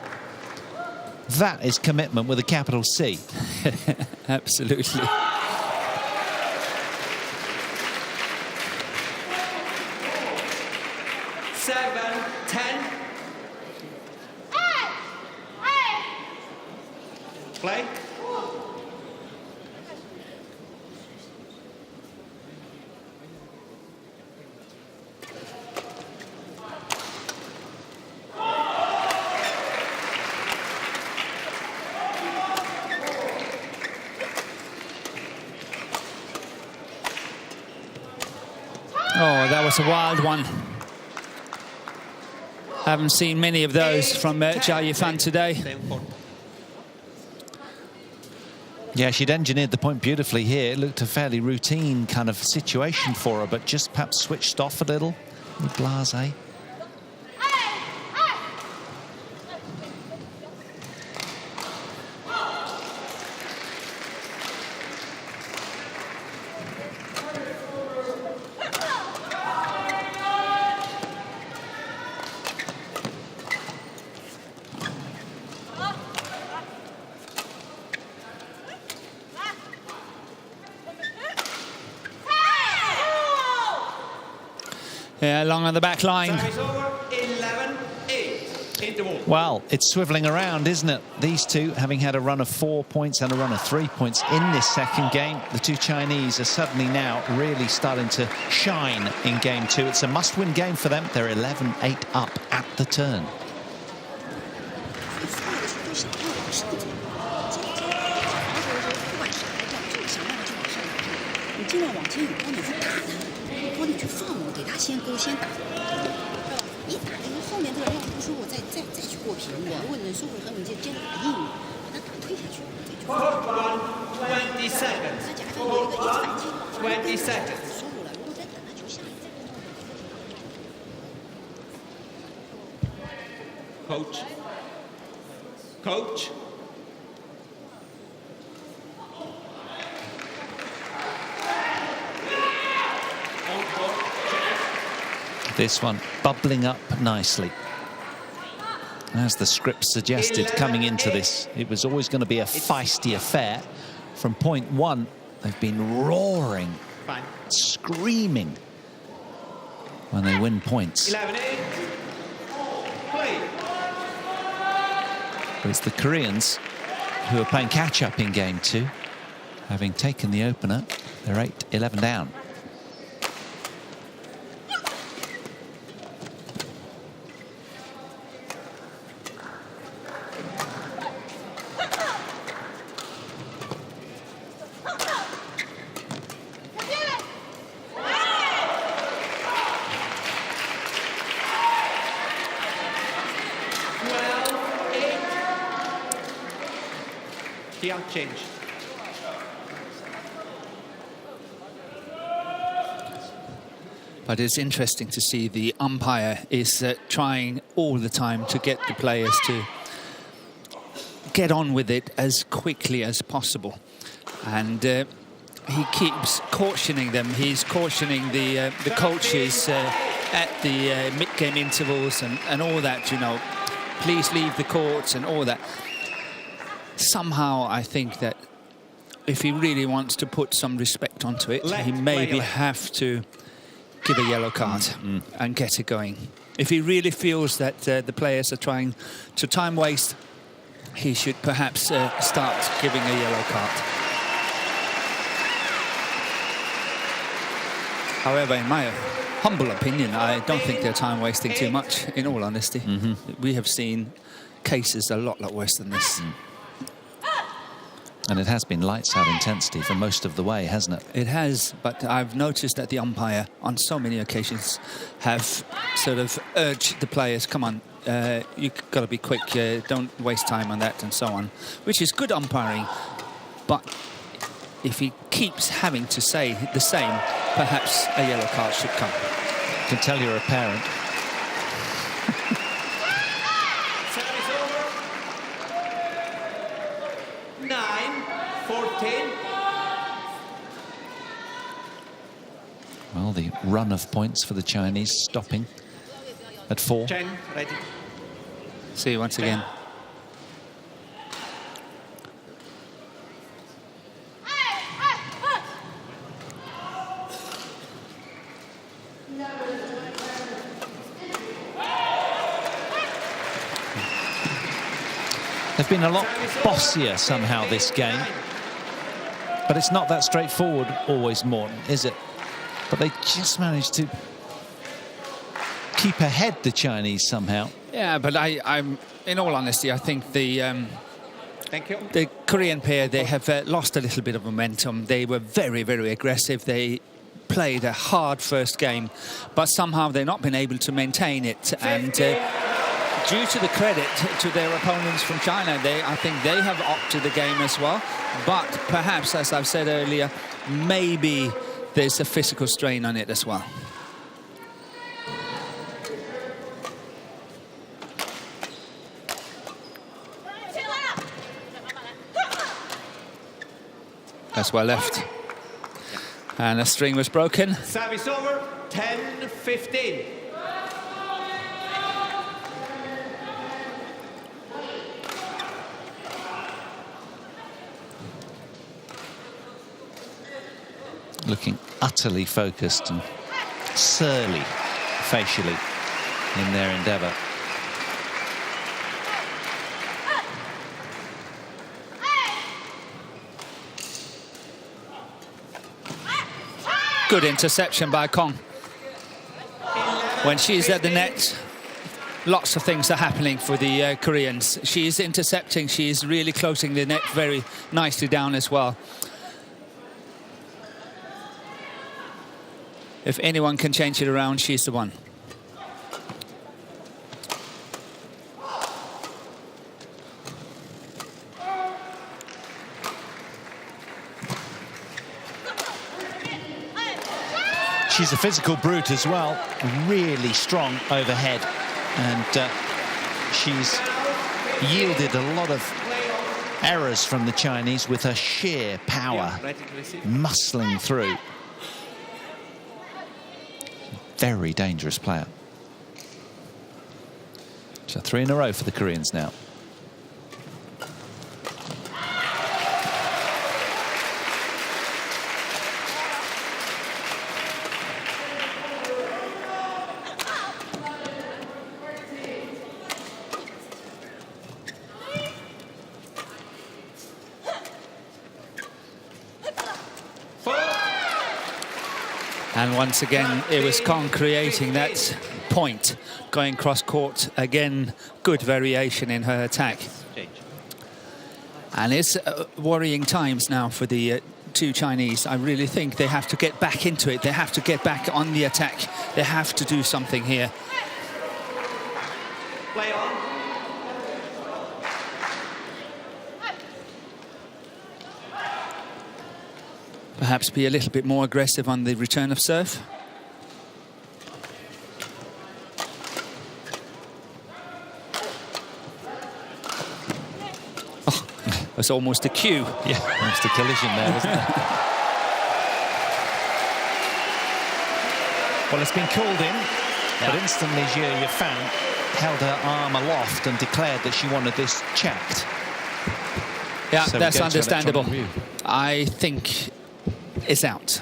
That is commitment with a capital C. Absolutely. 7-10. Play. Oh, that was a wild one. Haven't seen many of those from JIA Fan today. Yeah, she'd engineered the point beautifully here. It looked a fairly routine kind of situation for her, but just perhaps switched off a little. Blasé. Yeah, long on the back line. Service over. 11-8. Hit the wall. Well, it's swiveling around, isn't it? These two, having had a run of 4 points and a run of 3 points in this second game, the two Chinese are suddenly now really starting to shine in game two. It's a must-win game for them. They're 11-8 up at the turn. Court 1, 20 seconds. Court 1, 20 seconds. Coach. Coach. On court. This one bubbling up nicely. As the script suggested coming into this, it was always going to be a feisty affair. From point one, they've been roaring, screaming when they win points. 11-8. Play. But it's the Koreans who are playing catch-up in game two, having taken the opener. They're 8-11 down. Change. But it's interesting to see the umpire is trying all the time to get the players to get on with it as quickly as possible. And he keeps cautioning them. He's cautioning the coaches at the mid-game intervals and all that, you know. Please leave the courts and all that. Somehow, I think that if he really wants to put some respect onto it, he maybe have to give a yellow card and get it going. If he really feels that the players are trying to time waste, he should perhaps start giving a yellow card. However, in my humble opinion, I don't think they're time wasting too much, in all honesty. We have seen cases a lot worse than this. And it has been lights out intensity for most of the way, hasn't it? It has, but I've noticed that the umpire on so many occasions have sort of urged the players, come on, you've got to be quick, don't waste time on that and so on, which is good umpiring. But if he keeps having to say the same, perhaps a yellow card should come. You can tell you're a parent. Service over. 9-14. Well, the run of points for the Chinese stopping at 4. Chen, ready. See you once again. They've been a lot bossier somehow this game. But it's not that straightforward always, Morton, is it? But they just managed to keep ahead, the Chinese, somehow. Yeah, but I'm in all honesty, I think the Thank you. the Korean pair, they have lost a little bit of momentum. They were very, very aggressive. They played a hard first game, but somehow they've not been able to maintain it. And due to the credit to their opponents from China, I think they have opted the game as well. But perhaps, as I've said earlier, maybe there's a physical strain on it as well. That's well left. And the string was broken. Service over. 10-15. Looking utterly focused and surly facially in their endeavour. Good interception by Kong. When she's at the net, lots of things are happening for the Koreans. She is intercepting, she is really closing the net very nicely down as well. If anyone can change it around, she's the one. She's a physical brute as well, really strong overhead, and she's yielded a lot of errors from the Chinese with her sheer power, muscling through. very dangerous player. So 3 in a row for the Koreans now. And once again, it was Kong creating that point, going cross-court. Again, good variation in her attack. And it's worrying times now for the two Chinese. I really think they have to get back into it. They have to get back on the attack. They have to do something here. Play on. Perhaps be a little bit more aggressive on the return of serve. Oh, that's almost a cue. Yeah, almost a collision there, wasn't it? Well, it's been called in, but instantly JIA Fan held her arm aloft and declared that she wanted this checked. Yeah, So that's we go to understandable. electronic review. I think it's out.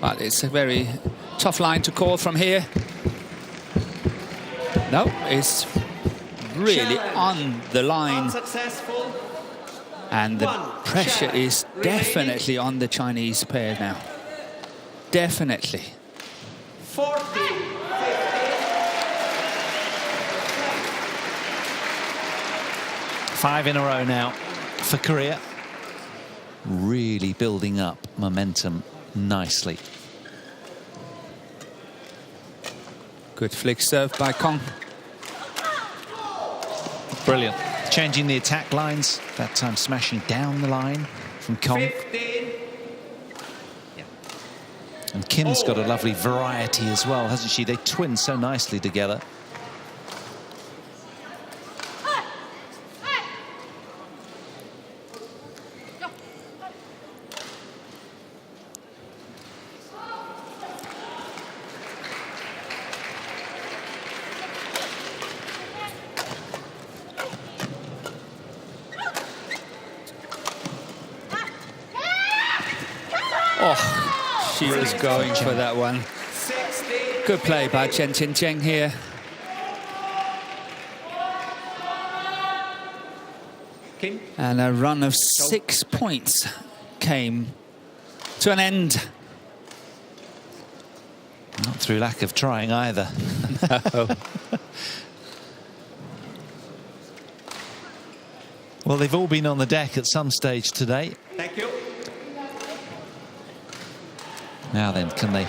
But it's a very tough line to call from here. No, it's really on the line. Unsuccessful. And the One pressure challenge is remaining. definitely on the Chinese pair now. Definitely. 40. 5 in a row now for Korea. Really building up momentum nicely. Good flick serve by Kong. Brilliant. Changing the attack lines, that time smashing down the line from Kong. 15. And Kim's got a lovely variety as well, hasn't she? They twin so nicely together. Oh, she was going for that one. 60. Good play by Chen here. Kim. And a run of 6 points came to an end. Not through lack of trying either. No. Well, they've all been on the deck at some stage today. Thank you. Now then, can they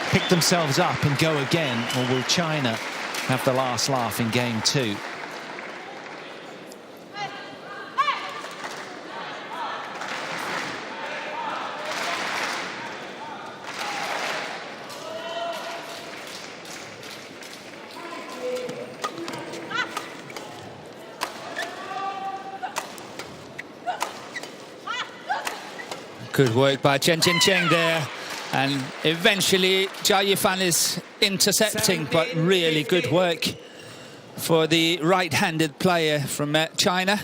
pick themselves up and go again, or will China have the last laugh in game 2? Good work by Chen there. And eventually JIA Fan is intercepting, but really good work for the right-handed player from China.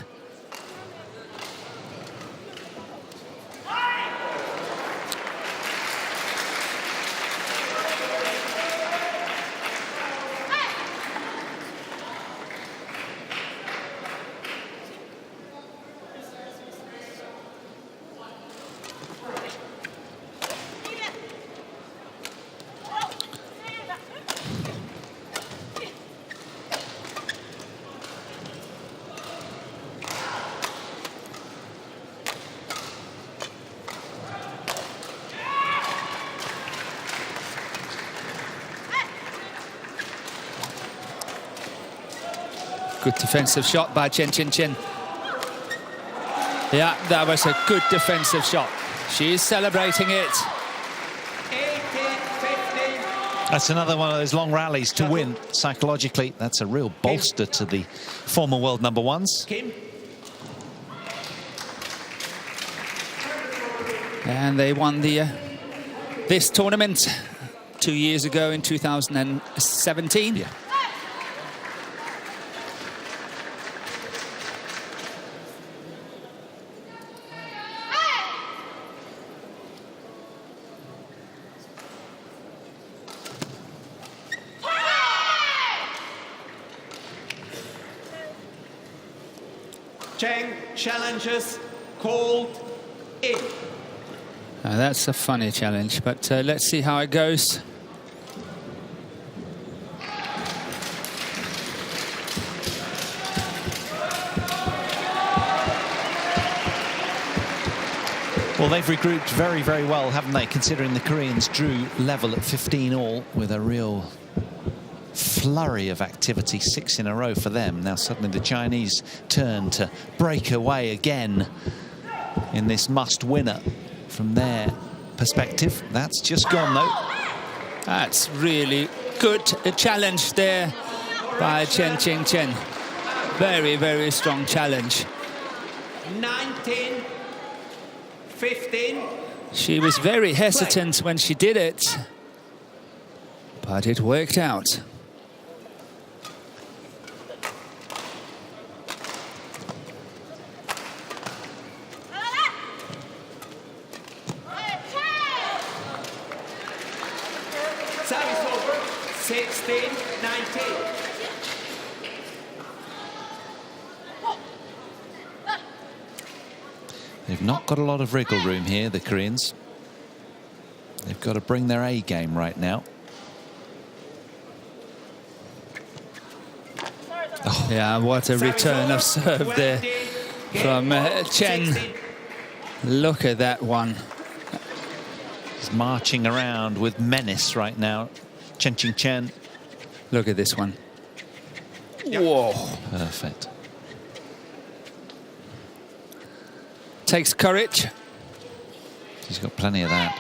Good defensive shot by Chen. Yeah, that was a good defensive shot. She's celebrating it. 18-15. That's another one of those long rallies to win. Psychologically, that's a real bolster to the former world #1s. Kim. And they won the this tournament 2 years ago in 2017. Yeah. Chen challenges called in. That's a funny challenge, but let's see how it goes. Well, they've regrouped very, very well, haven't they? Considering the Koreans drew level at 15 all with a real flurry of activity, 6 in a row for them. Now suddenly the Chinese turn to break away again in this must-winner. From their perspective, that's just gone though. That's really good challenge there by Chen. Very, very strong challenge. 19, 15. She was very hesitant when she did it, but it worked out. Service over, 16, 19. They've not got a lot of wriggle room here, the Koreans. They've got to bring their A game right now. Oh. Yeah, what a return of serve there from Chen. Look at that one. He's marching around with menace right now. Chen. Look at this one. Yep. Whoa. Perfect. Takes courage. He's got plenty of that.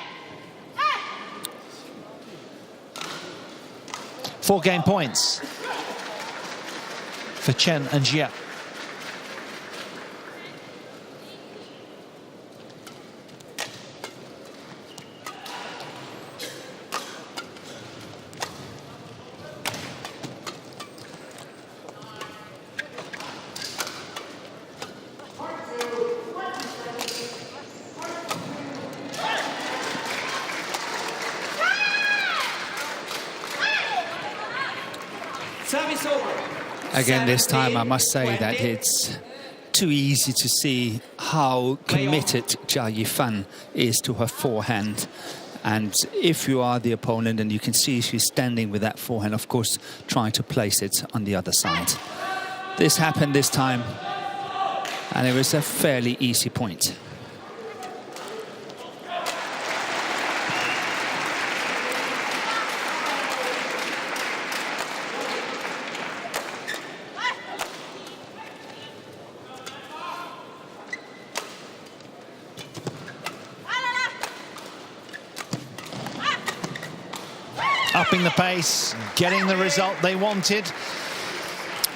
4 game points for Chen and JIA. Service over. Again, this time I must say that it's too easy to see how committed JIA is to her forehand. And if you are the opponent and you can see she's standing with that forehand, of course, trying to place it on the other side. This happened this time, and it was a fairly easy point. Upping the pace, getting the result they wanted.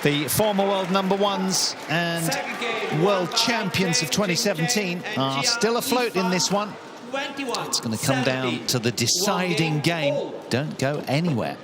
The former world #1s and world champions of 2017 are still afloat in this one. It's going to come down to the deciding game. Don't go anywhere.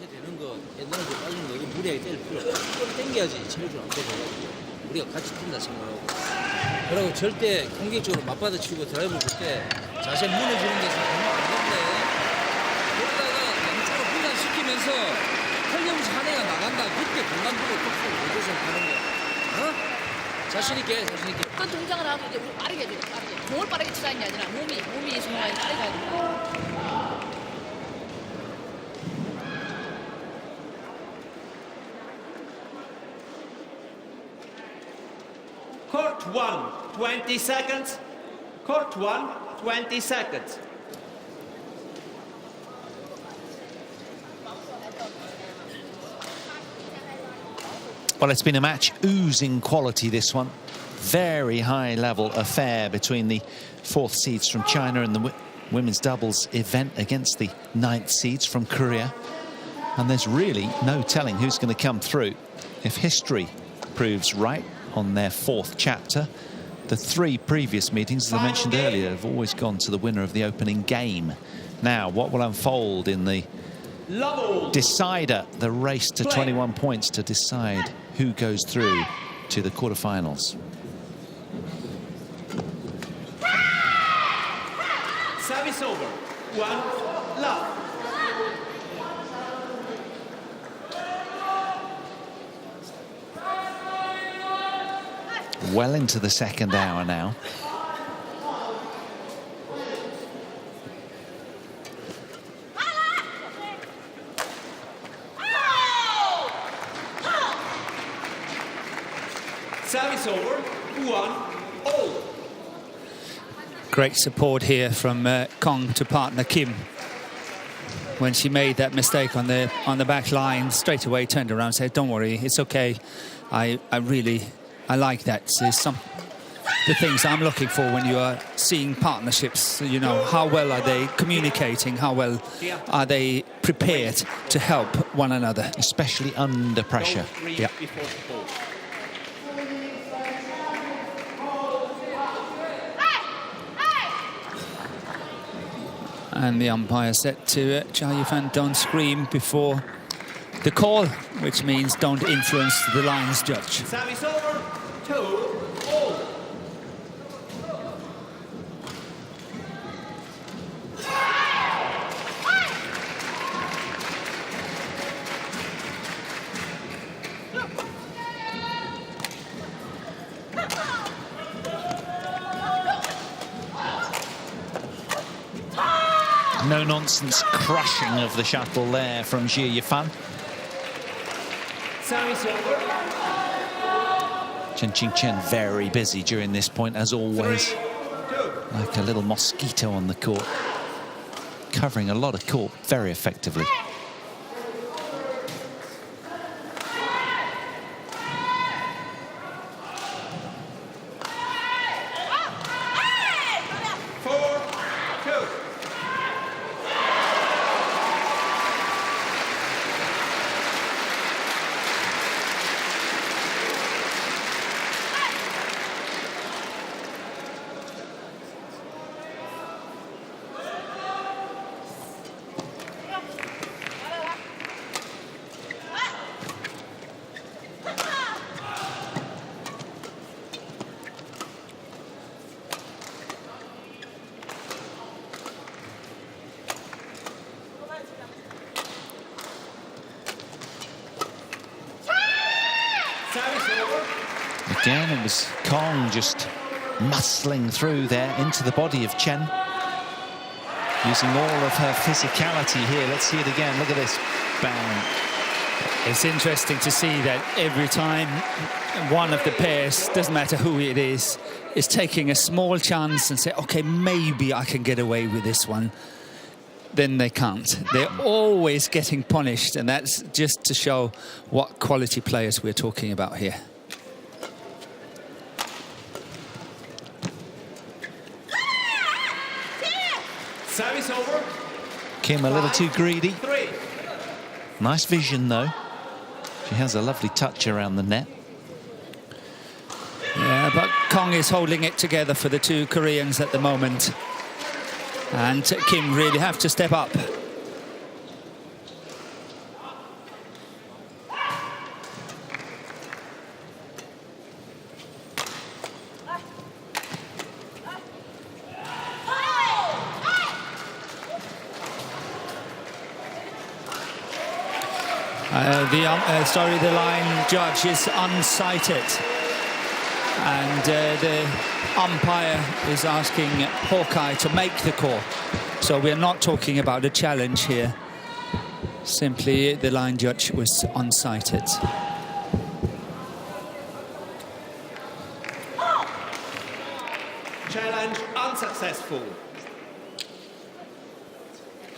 되는 거 옛날에 빠진 거 이거 무리하게 때릴 필요 없어. 꼬리 당겨야지 체력을 안 되고 우리가 같이 뛴다 생각하고. 그리고 절대 공격적으로 맞받아치고 드라이브를 볼 때 자세 무너지는 데서 보면 안 된대. 그러다가 양쪽으로 분산시키면서 털려면서 한 애가 나간다. 그때 공간 보고 톡톡 내줘서 가는 거야. 어? 자신 있게, 자신 있게. 어떤 동작을 하고 이제 우리 빠르게 해줘요. 빠르게. 공을 빠르게 치자는 게 아니라 몸이 중간에 빠르게 가야 돼. Court 1, 20 seconds. Court 1, 20 seconds. Well, it's been a match oozing quality, this one. Very high level affair between the 4th seeds from China and the women's doubles event against the 9th seeds from Korea. And there's really no telling who's going to come through. If history proves right on their 4th chapter, the 3 previous meetings, as I mentioned earlier, have always gone to the winner of the opening game. Now, what will unfold in the decider, the race to 21 points to decide who goes through to the quarterfinals? Service over. 1 love. Well into the second hour now. Service over. 1-all. Great support here from Kong to partner Kim. When she made that mistake on the back line, straight away turned around and said, "Don't worry, it's okay. I like that. It's the things I'm looking for when you are seeing partnerships. You know, how well are they communicating? How well are they prepared to help one another, especially under pressure?" Yeah. And the umpire said to JIA fan, "Don't scream before the call," which means don't influence the line's judge. Service over. 2-all. No-nonsense crushing of the shuttle there from JIA fan. Service over. Chen very busy during this point, as always. 3-2. Like a little mosquito on the court. Covering a lot of court very effectively. Again, it was Kong just muscling through there into the body of Chen. Using all of her physicality here. Let's see it again. Look at this. Bang. It's interesting to see that every time one of the pairs, doesn't matter who it is taking a small chance and say, okay, maybe I can get away with this one, then they can't. They're always getting punished, and that's just to show what quality players we're talking about here. Service over. Kim a little too greedy. 3. Nice vision, though. She has a lovely touch around the net. Yeah, but Kong is holding it together for the two Koreans at the moment. And Kim really have to step up. The line judge is unsighted. And the umpire is asking Hawkeye to make the call. So we're not talking about a challenge here. Simply the line judge was unsighted. Challenge unsuccessful.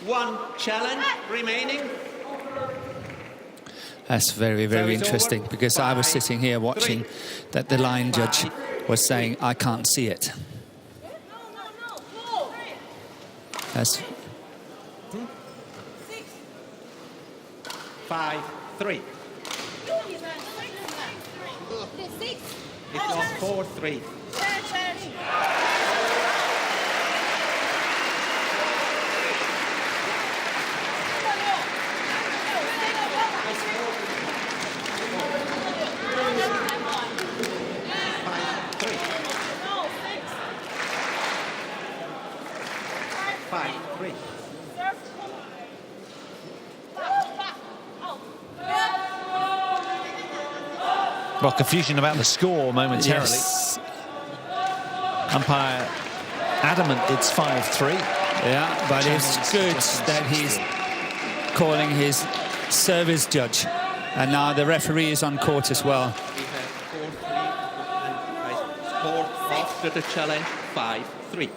One challenge remaining. That's very, very interesting, because I was sitting here watching that the line judge was saying, I can't see it. That's 5-3. It was 4-3. Well, confusion about the score momentarily. Yes. Umpire adamant it's 5-3. Yeah, but it's good that he's calling his service judge. And now the referee is on court as well. We have 4-3 and I scored after the challenge 5-3.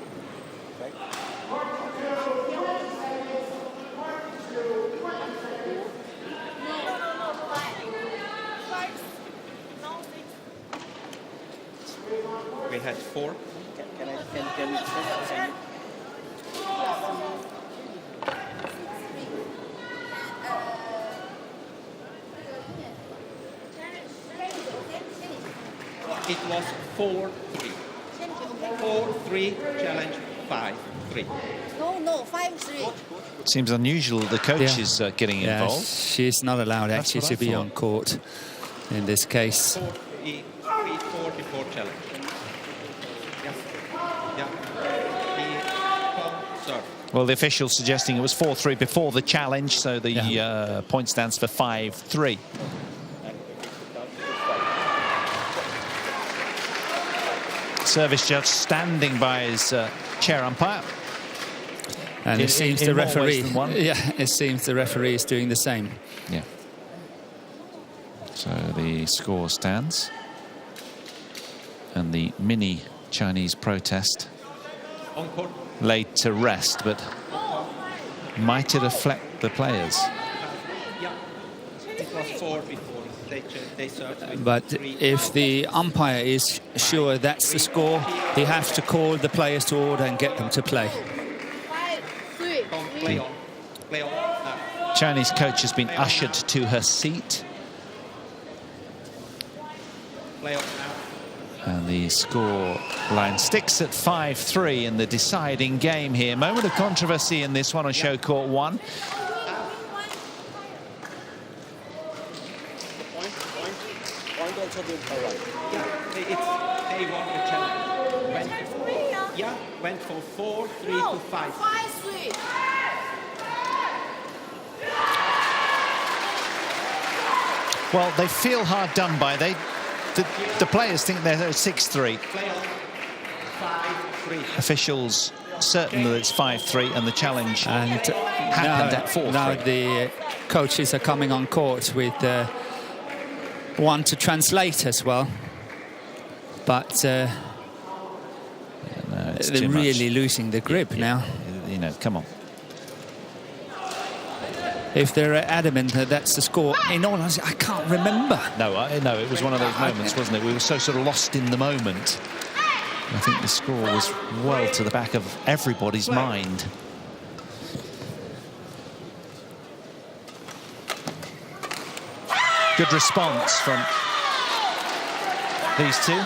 We had 4. It was 4-3. 4-3 challenge 5-3. No, 5-3. Seems unusual the coach is getting involved. She's not allowed actually to be on court in this case. 4-4 before challenge. Yes. Yeah. Well, the official's suggesting it was 4-3 before the challenge, so the point stands for 5-3. Service judge standing by his chair umpire. And it seems the referee, it seems the referee is doing the same. Yeah. So the score stands. And the mini Chinese protest laid to rest, but might it affect the players? Yeah, it was 4 before they served. But if the umpire is sure that's the score, he has to call the players to order and get them to play. Play on. Play on. Chinese coach has been ushered to her seat. Play on now. And the score line sticks at 5-3 in the deciding game here. Moment of controversy in this one on show court 1. They won the challenge. Went for 4-3 to 5. Well, they feel hard done by. The players think they're 6-3. Officials certain that it's 5-3 and the challenge happened at 4-3. Now the coaches are coming on court with one to translate as well. But they're really losing the grip now. You know, come on. If they're adamant that that's the score, in all honesty, I can't remember. No, it was one of those moments, wasn't it? We were so sort of lost in the moment. I think the score was well to the back of everybody's mind. Good response from these two.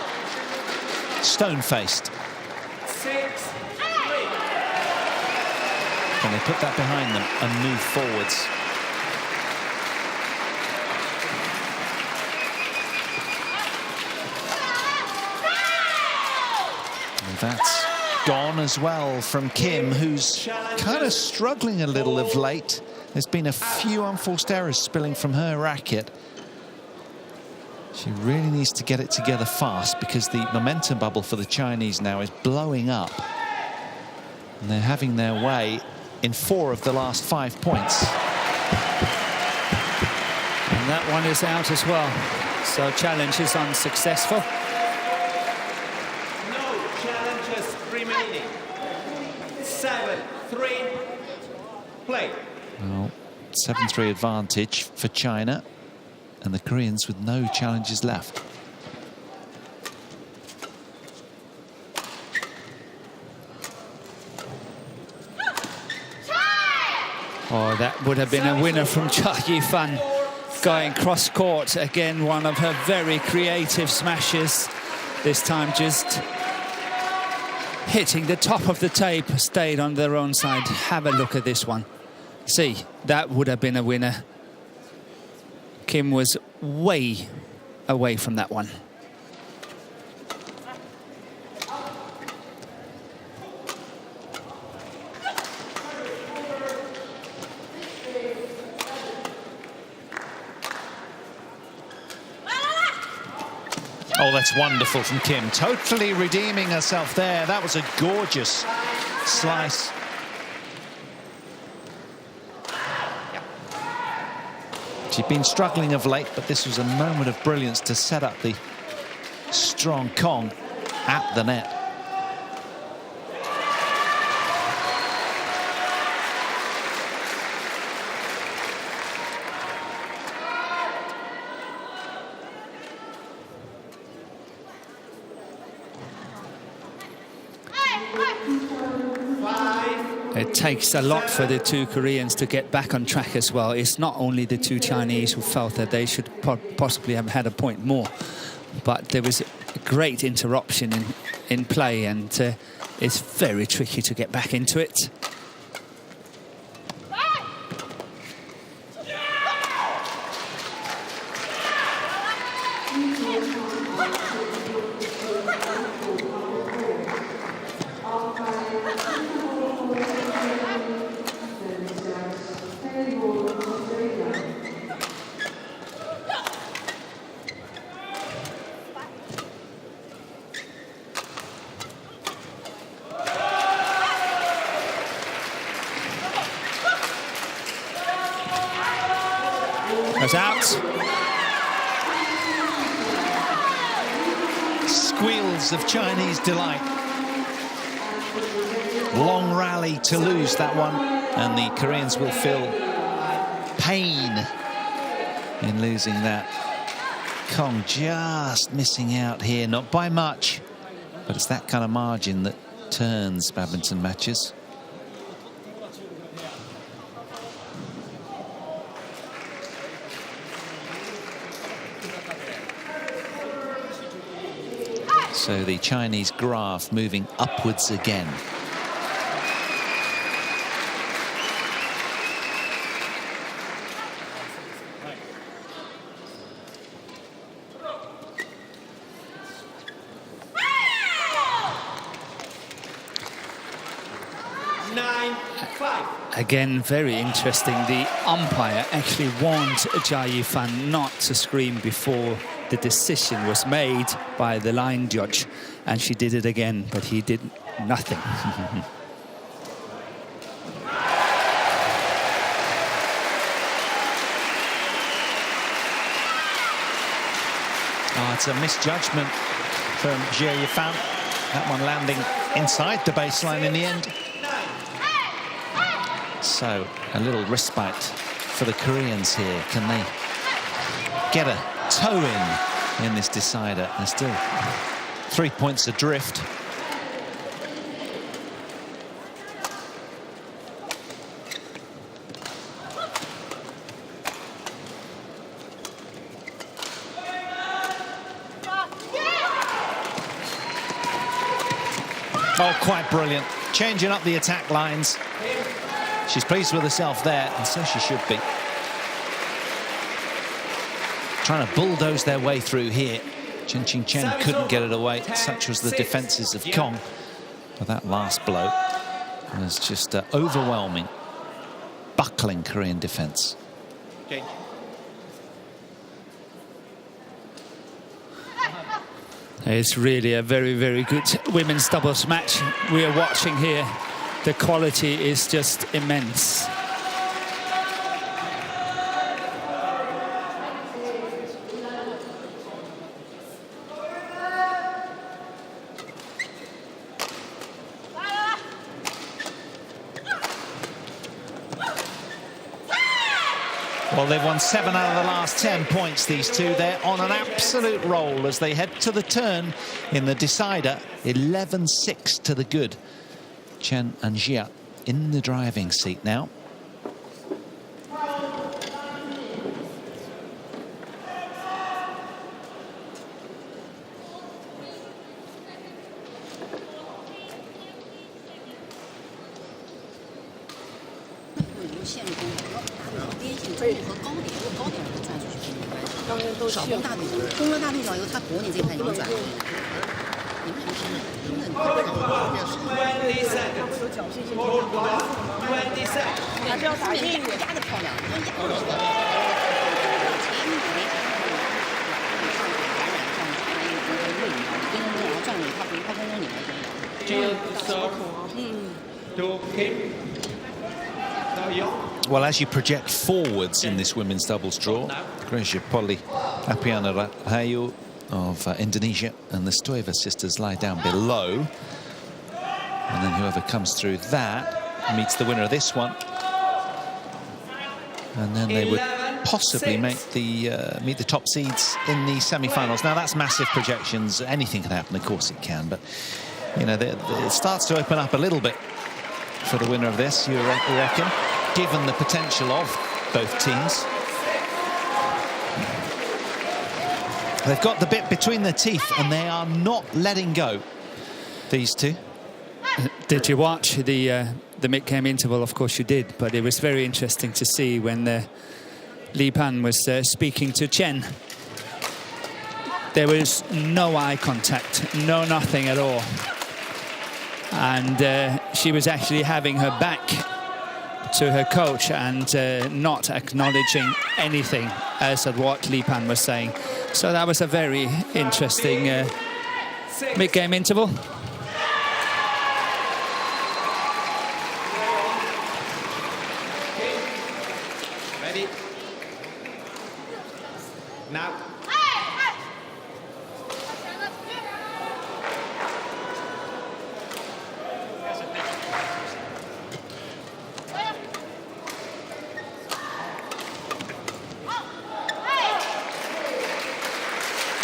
Stone-faced. Can they put that behind them and move forwards? That's gone as well from Kim, who's kind of struggling a little of late. There's been a few unforced errors spilling from her racket. She really needs to get it together fast, because the momentum bubble for the Chinese now is blowing up. And they're having their way in 4 of the last 5 points. And that one is out as well. So challenge is unsuccessful. No challenges remaining. 7-3. Play. Well, 7-3 advantage for China, and the Koreans with no challenges left. Oh, that would have been a winner from JIA Fan, going cross court. Again, one of her very creative smashes. This time just hitting the top of the tape, stayed on their own side. Have a look at this one. See, that would have been a winner. Kim was way away from that one. Oh, that's wonderful from Kim. Totally redeeming herself there. That was a gorgeous slice. She'd been struggling of late, but this was a moment of brilliance to set up the strong Kong at the net. It takes a lot for the 2 Koreans to get back on track as well. It's not only the 2 Chinese who felt that they should possibly have had a point more, but there was a great interruption in play, and it's very tricky to get back into it. Goes out. Squeals of Chinese delight. Long rally to lose that one, and the Koreans will feel pain in losing that. Kong just missing out here, not by much, but it's that kind of margin that turns badminton matches. So the Chinese graph moving upwards again. Again, very interesting. The umpire actually warned JIA Fan not to scream before the decision was made by the line judge, and she did it again, but he did nothing. Oh, it's a misjudgment from JIA Fan. That one landing inside the baseline in the end. So, a little respite for the Koreans here. Can they get a toe in this decider? They're still 3 points adrift. Oh, quite brilliant. Changing up the attack lines. She's pleased with herself there, and so she should be. Trying to bulldoze their way through here. Chen couldn't get it away. Such was the defences of Kong. But that last blow was just overwhelming, buckling Korean defence. It's really a very, very good women's doubles match we are watching here. The quality is just immense. Well, they've won 7 out of the last 10 points, these two. They're on an absolute roll as they head to the turn in the decider. 11-6 to the good. Chen and JIA in the driving seat now. Well, as you project forwards in this women's doubles draw, Grecia Poli Apiana Rahayu of Indonesia and the Stoiva sisters lie down below. And then whoever comes through that meets the winner of this one. And then they would possibly meet the top seeds in the semi-finals. Now, that's massive projections. Anything can happen, of course it can. But, you know, it starts to open up a little bit for the winner of this, you reckon, given the potential of both teams. They've got the bit between their teeth and they are not letting go, these two. Did you watch the mid-game interval? Of course you did, but it was very interesting to see when Li Pan was speaking to Chen. There was no eye contact, no nothing at all. And she was actually having her back to her coach and not acknowledging anything as at what Li Pan was saying. So that was a very interesting mid-game interval. Ready? Now.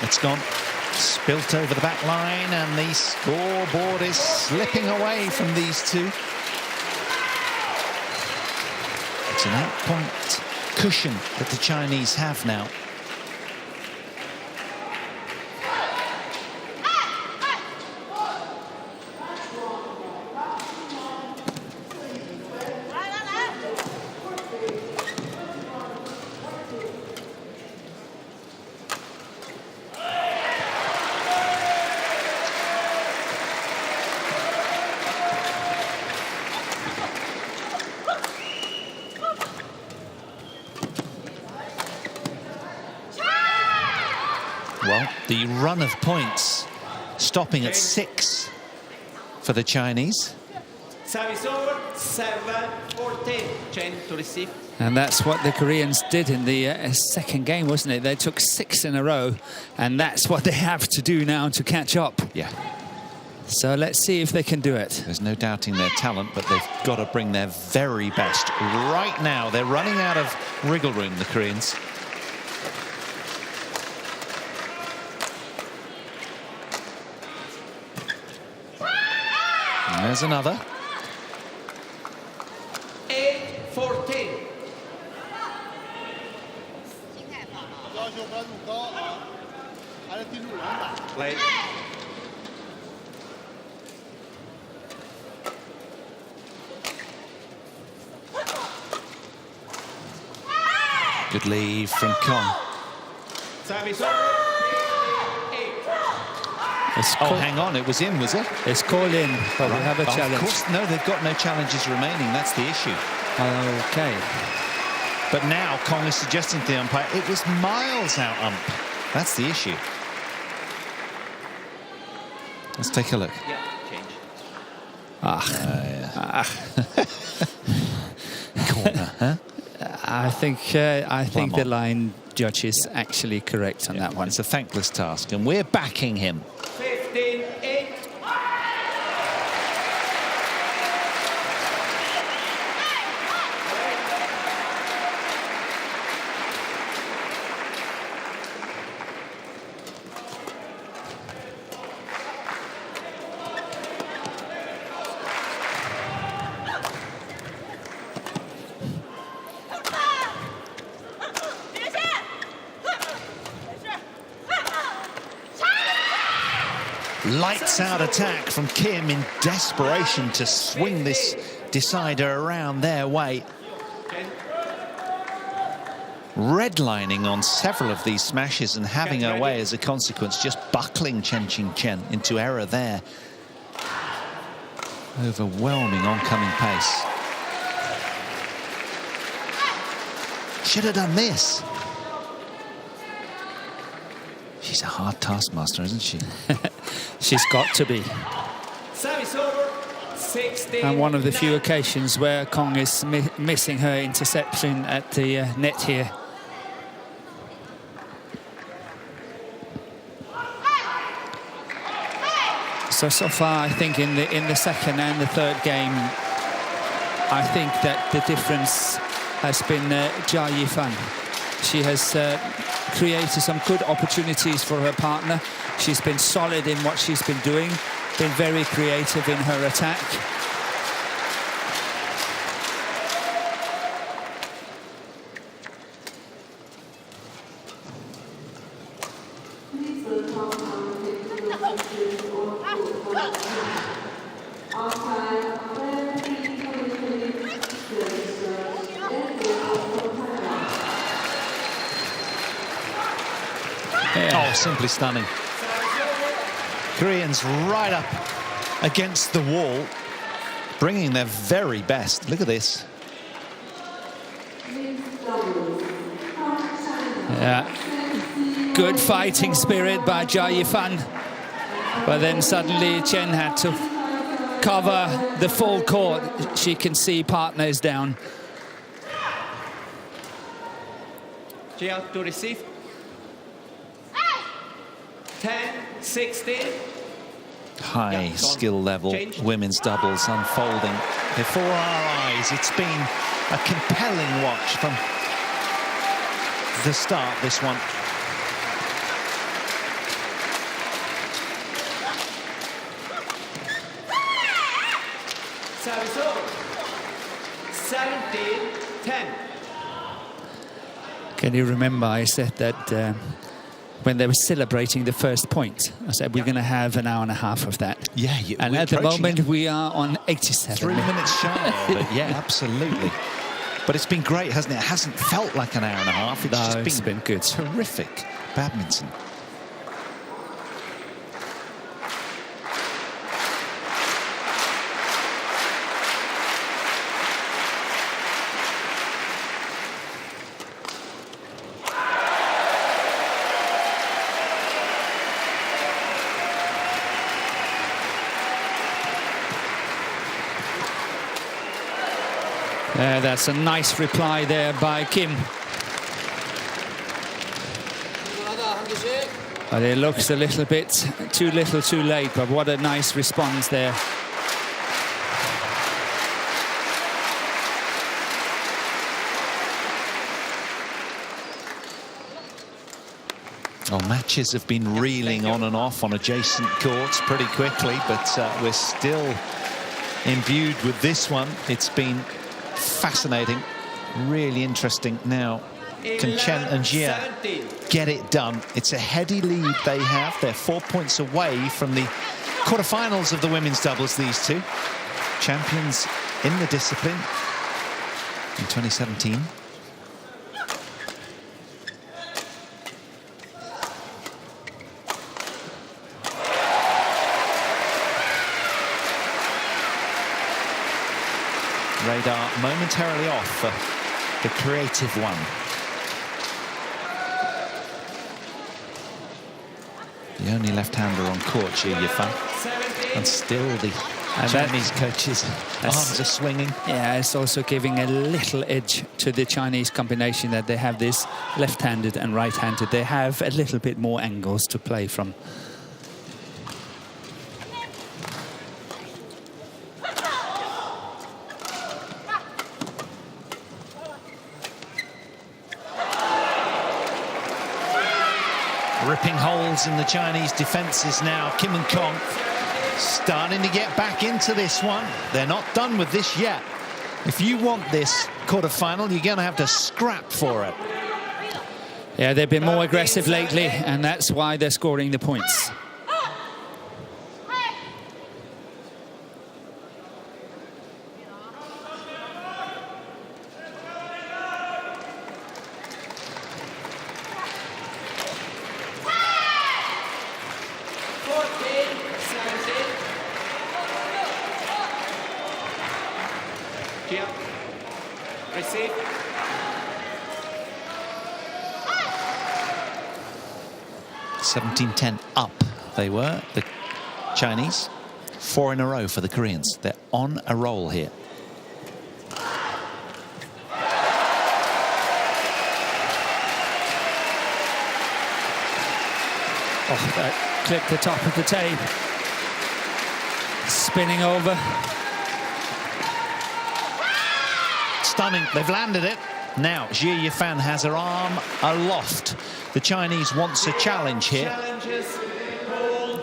It's gone, spilt over the back line, and the scoreboard is slipping away from these two. It's an 8-point cushion that the Chinese have now. Well, the run of points stopping at 6 for the Chinese. Service over, 7-14. Chen to receive. And that's what the Koreans did in the second game, wasn't it? They took 6 in a row, and that's what they have to do now to catch up. Yeah. So let's see if they can do it. There's no doubting their talent, but they've got to bring their very best right now. They're running out of wriggle room, the Koreans. And there's another. 8-14. Play. Good lead from Kong. Service over. Oh, hang on, it was in, was it? It's called in, but we have a challenge. Of course, no, they've got no challenges remaining. That's the issue. Okay. But now Kong is suggesting to the umpire it was miles out, ump. That's the issue. Let's take a look. Yeah, change. Corner, huh? I think the line judge is actually correct on that one. It's a thankless task, and we're backing him. 15-8. Lights out attack from Kim in desperation to swing this decider around their way. Redlining on several of these smashes and having her way as a consequence, just buckling Chen into error there. Overwhelming oncoming pace. Should have done this. She's a hard taskmaster, isn't she? She's got to be. Service over. 16. And one of the few occasions where Kong is missing her interception at the net here. So far, I think in the second and the third game, I think that the difference has been JIA Fan. She has created some good opportunities for her partner. She's been solid in what she's been doing, been very creative in her attack. Oh, simply stunning. Koreans right up against the wall, bringing their very best. Look at this. Yeah, good fighting spirit by JIA Fan. But then suddenly Chen had to cover the full court. She can see partner is down. JIA to receive. 10-16. High skill level women's doubles unfolding before our eyes. It's been a compelling watch from the start, this one. Service over. 17-10. Can you remember I said that when they were celebrating the first point, I said we're going to have an hour and a half of that. Yeah, and at the moment we are on 87. 3 minutes shy of it. Yeah, absolutely. But it's been great, hasn't it? It hasn't felt like an hour and a half. It's just been good. Terrific badminton. That's a nice reply there by Kim. But it looks a little bit too little too late, but what a nice response there. Well, matches have been reeling on and off on adjacent courts pretty quickly, but we're still imbued with this one. It's been fascinating, really interesting. Now, can Chen and JIA get it done? It's a heady lead they have. They're 4 points away from the quarterfinals of the women's doubles, these two. Champions in the discipline in 2017. Radar momentarily off for the creative one. The only left-hander on court, JIA Fan. And still the Chinese coaches' arms are swinging. Yeah, it's also giving a little edge to the Chinese combination that they have this left-handed and right-handed. They have a little bit more angles to play from. Ripping holes in the Chinese defences now. Kim and Kong starting to get back into this one. They're not done with this yet. If you want this quarter-final, you're going to have to scrap for it. Yeah, they've been more aggressive lately, and that's why they're scoring the points. Receive. 17-10 up they were, the Chinese. 4 in a row for the Koreans. They're on a roll here. Oh, that clipped the top of the tape. Spinning over. Stunning, they've landed it. Now, JIA Fan has her arm aloft. The Chinese wants a challenge here.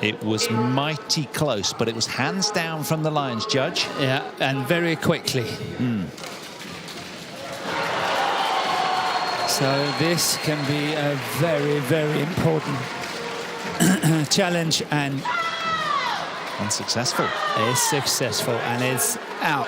It was mighty close, but it was hands down from the lines judge. Yeah, and very quickly. So this can be a very, very important challenge, and unsuccessful. It's successful, and it's out.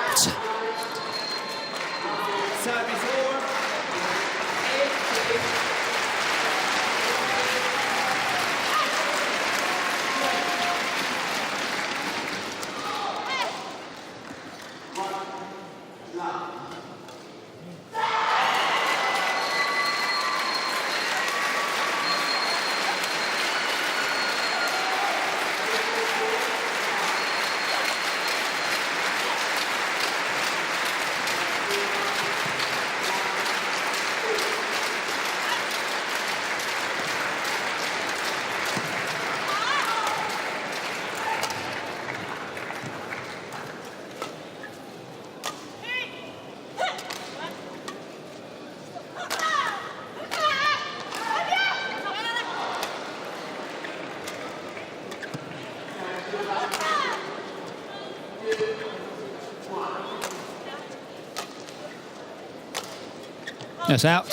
That's out.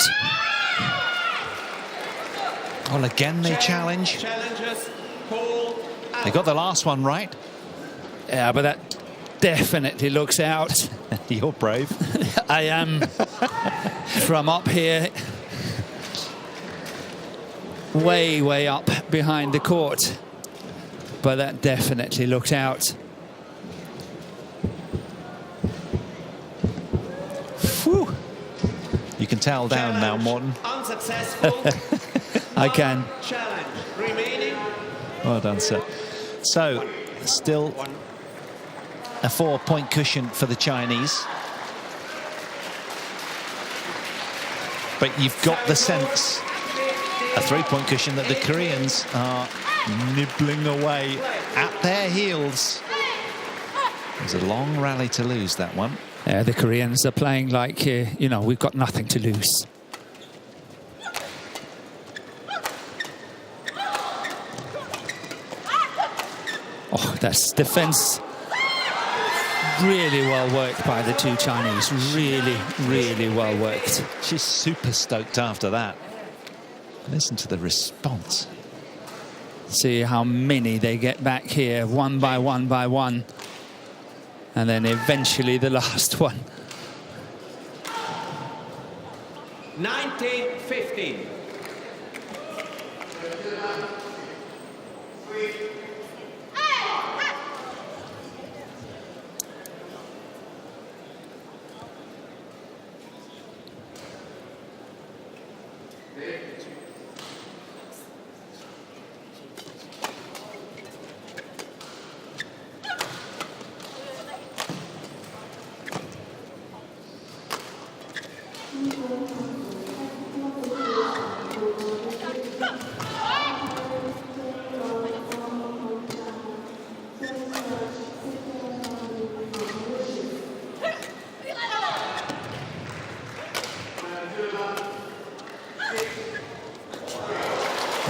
Well, again they challenge. They got the last one right. Yeah, but that definitely looks out. You're brave. I am. From up here, way, way up behind the court. But that definitely looked out. Whew. You can towel down now, Morton. Unsuccessful. I can. Challenge remaining. Well done, sir. So, still a 4-point cushion for the Chinese. But you've got the sense, a 3-point cushion, that the Koreans are nibbling away at their heels. It was a long rally to lose that one. Yeah, the Koreans are playing like, you know, we've got nothing to lose. Oh, that's defense. Really well worked by the two Chinese. Really, really well worked. She's super stoked after that. Listen to the response. See how many they get back here, one by one by one. And then eventually the last one. 19-15.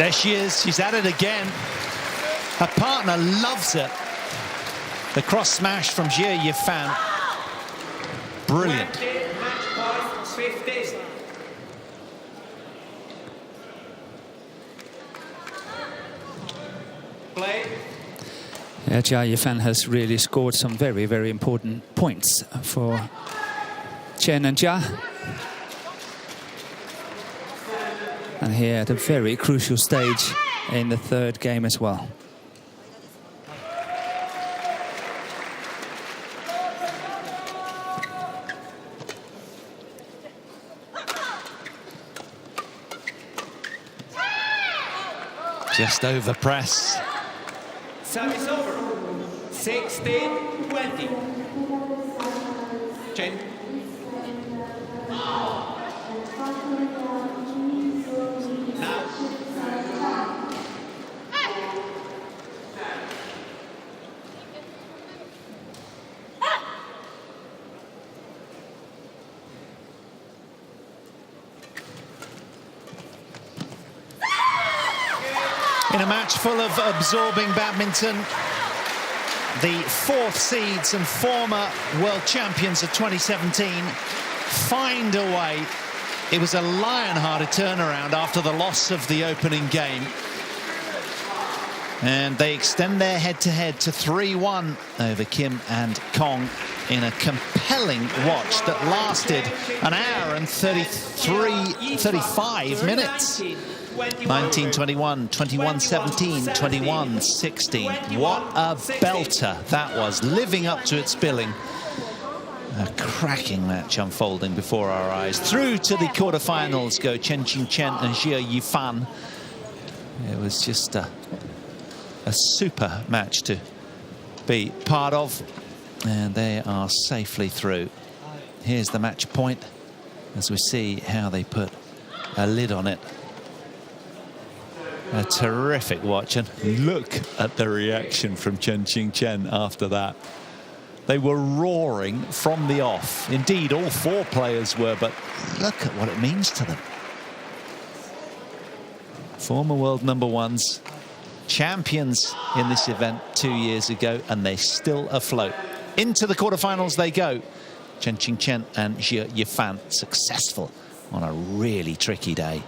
There she is. She's at it again. Her partner loves it. The cross smash from JIA Fan. Brilliant. 20, match point 50. Play. JIA Fan has really scored some very, very important points for Chen and Jia. And here at a very crucial stage in the third game as well. Just over press. Service over. 16-20. Chen. Now. In a match full of absorbing badminton, the fourth seeds and former world champions of 2017 find a way. It was a lion-hearted turnaround after the loss of the opening game. And they extend their head-to-head to 3-1 over Kim and Kong in a compelling watch that lasted an hour and 35 minutes. 19-21, 21-17, 21-16. What a belter that was, living up to its billing. A cracking match unfolding before our eyes. Through to the quarterfinals go Chen and JIA Fan. It was just a super match to be part of, and they are safely through. Here's the match point as we see how they put a lid on it. A terrific watch, and look at the reaction from Chen after that. They were roaring from the off. Indeed, all four players were, but look at what it means to them. Former world number ones, champions in this event 2 years ago, and they're still afloat. Into the quarterfinals they go. Chen and JIA Fan successful on a really tricky day.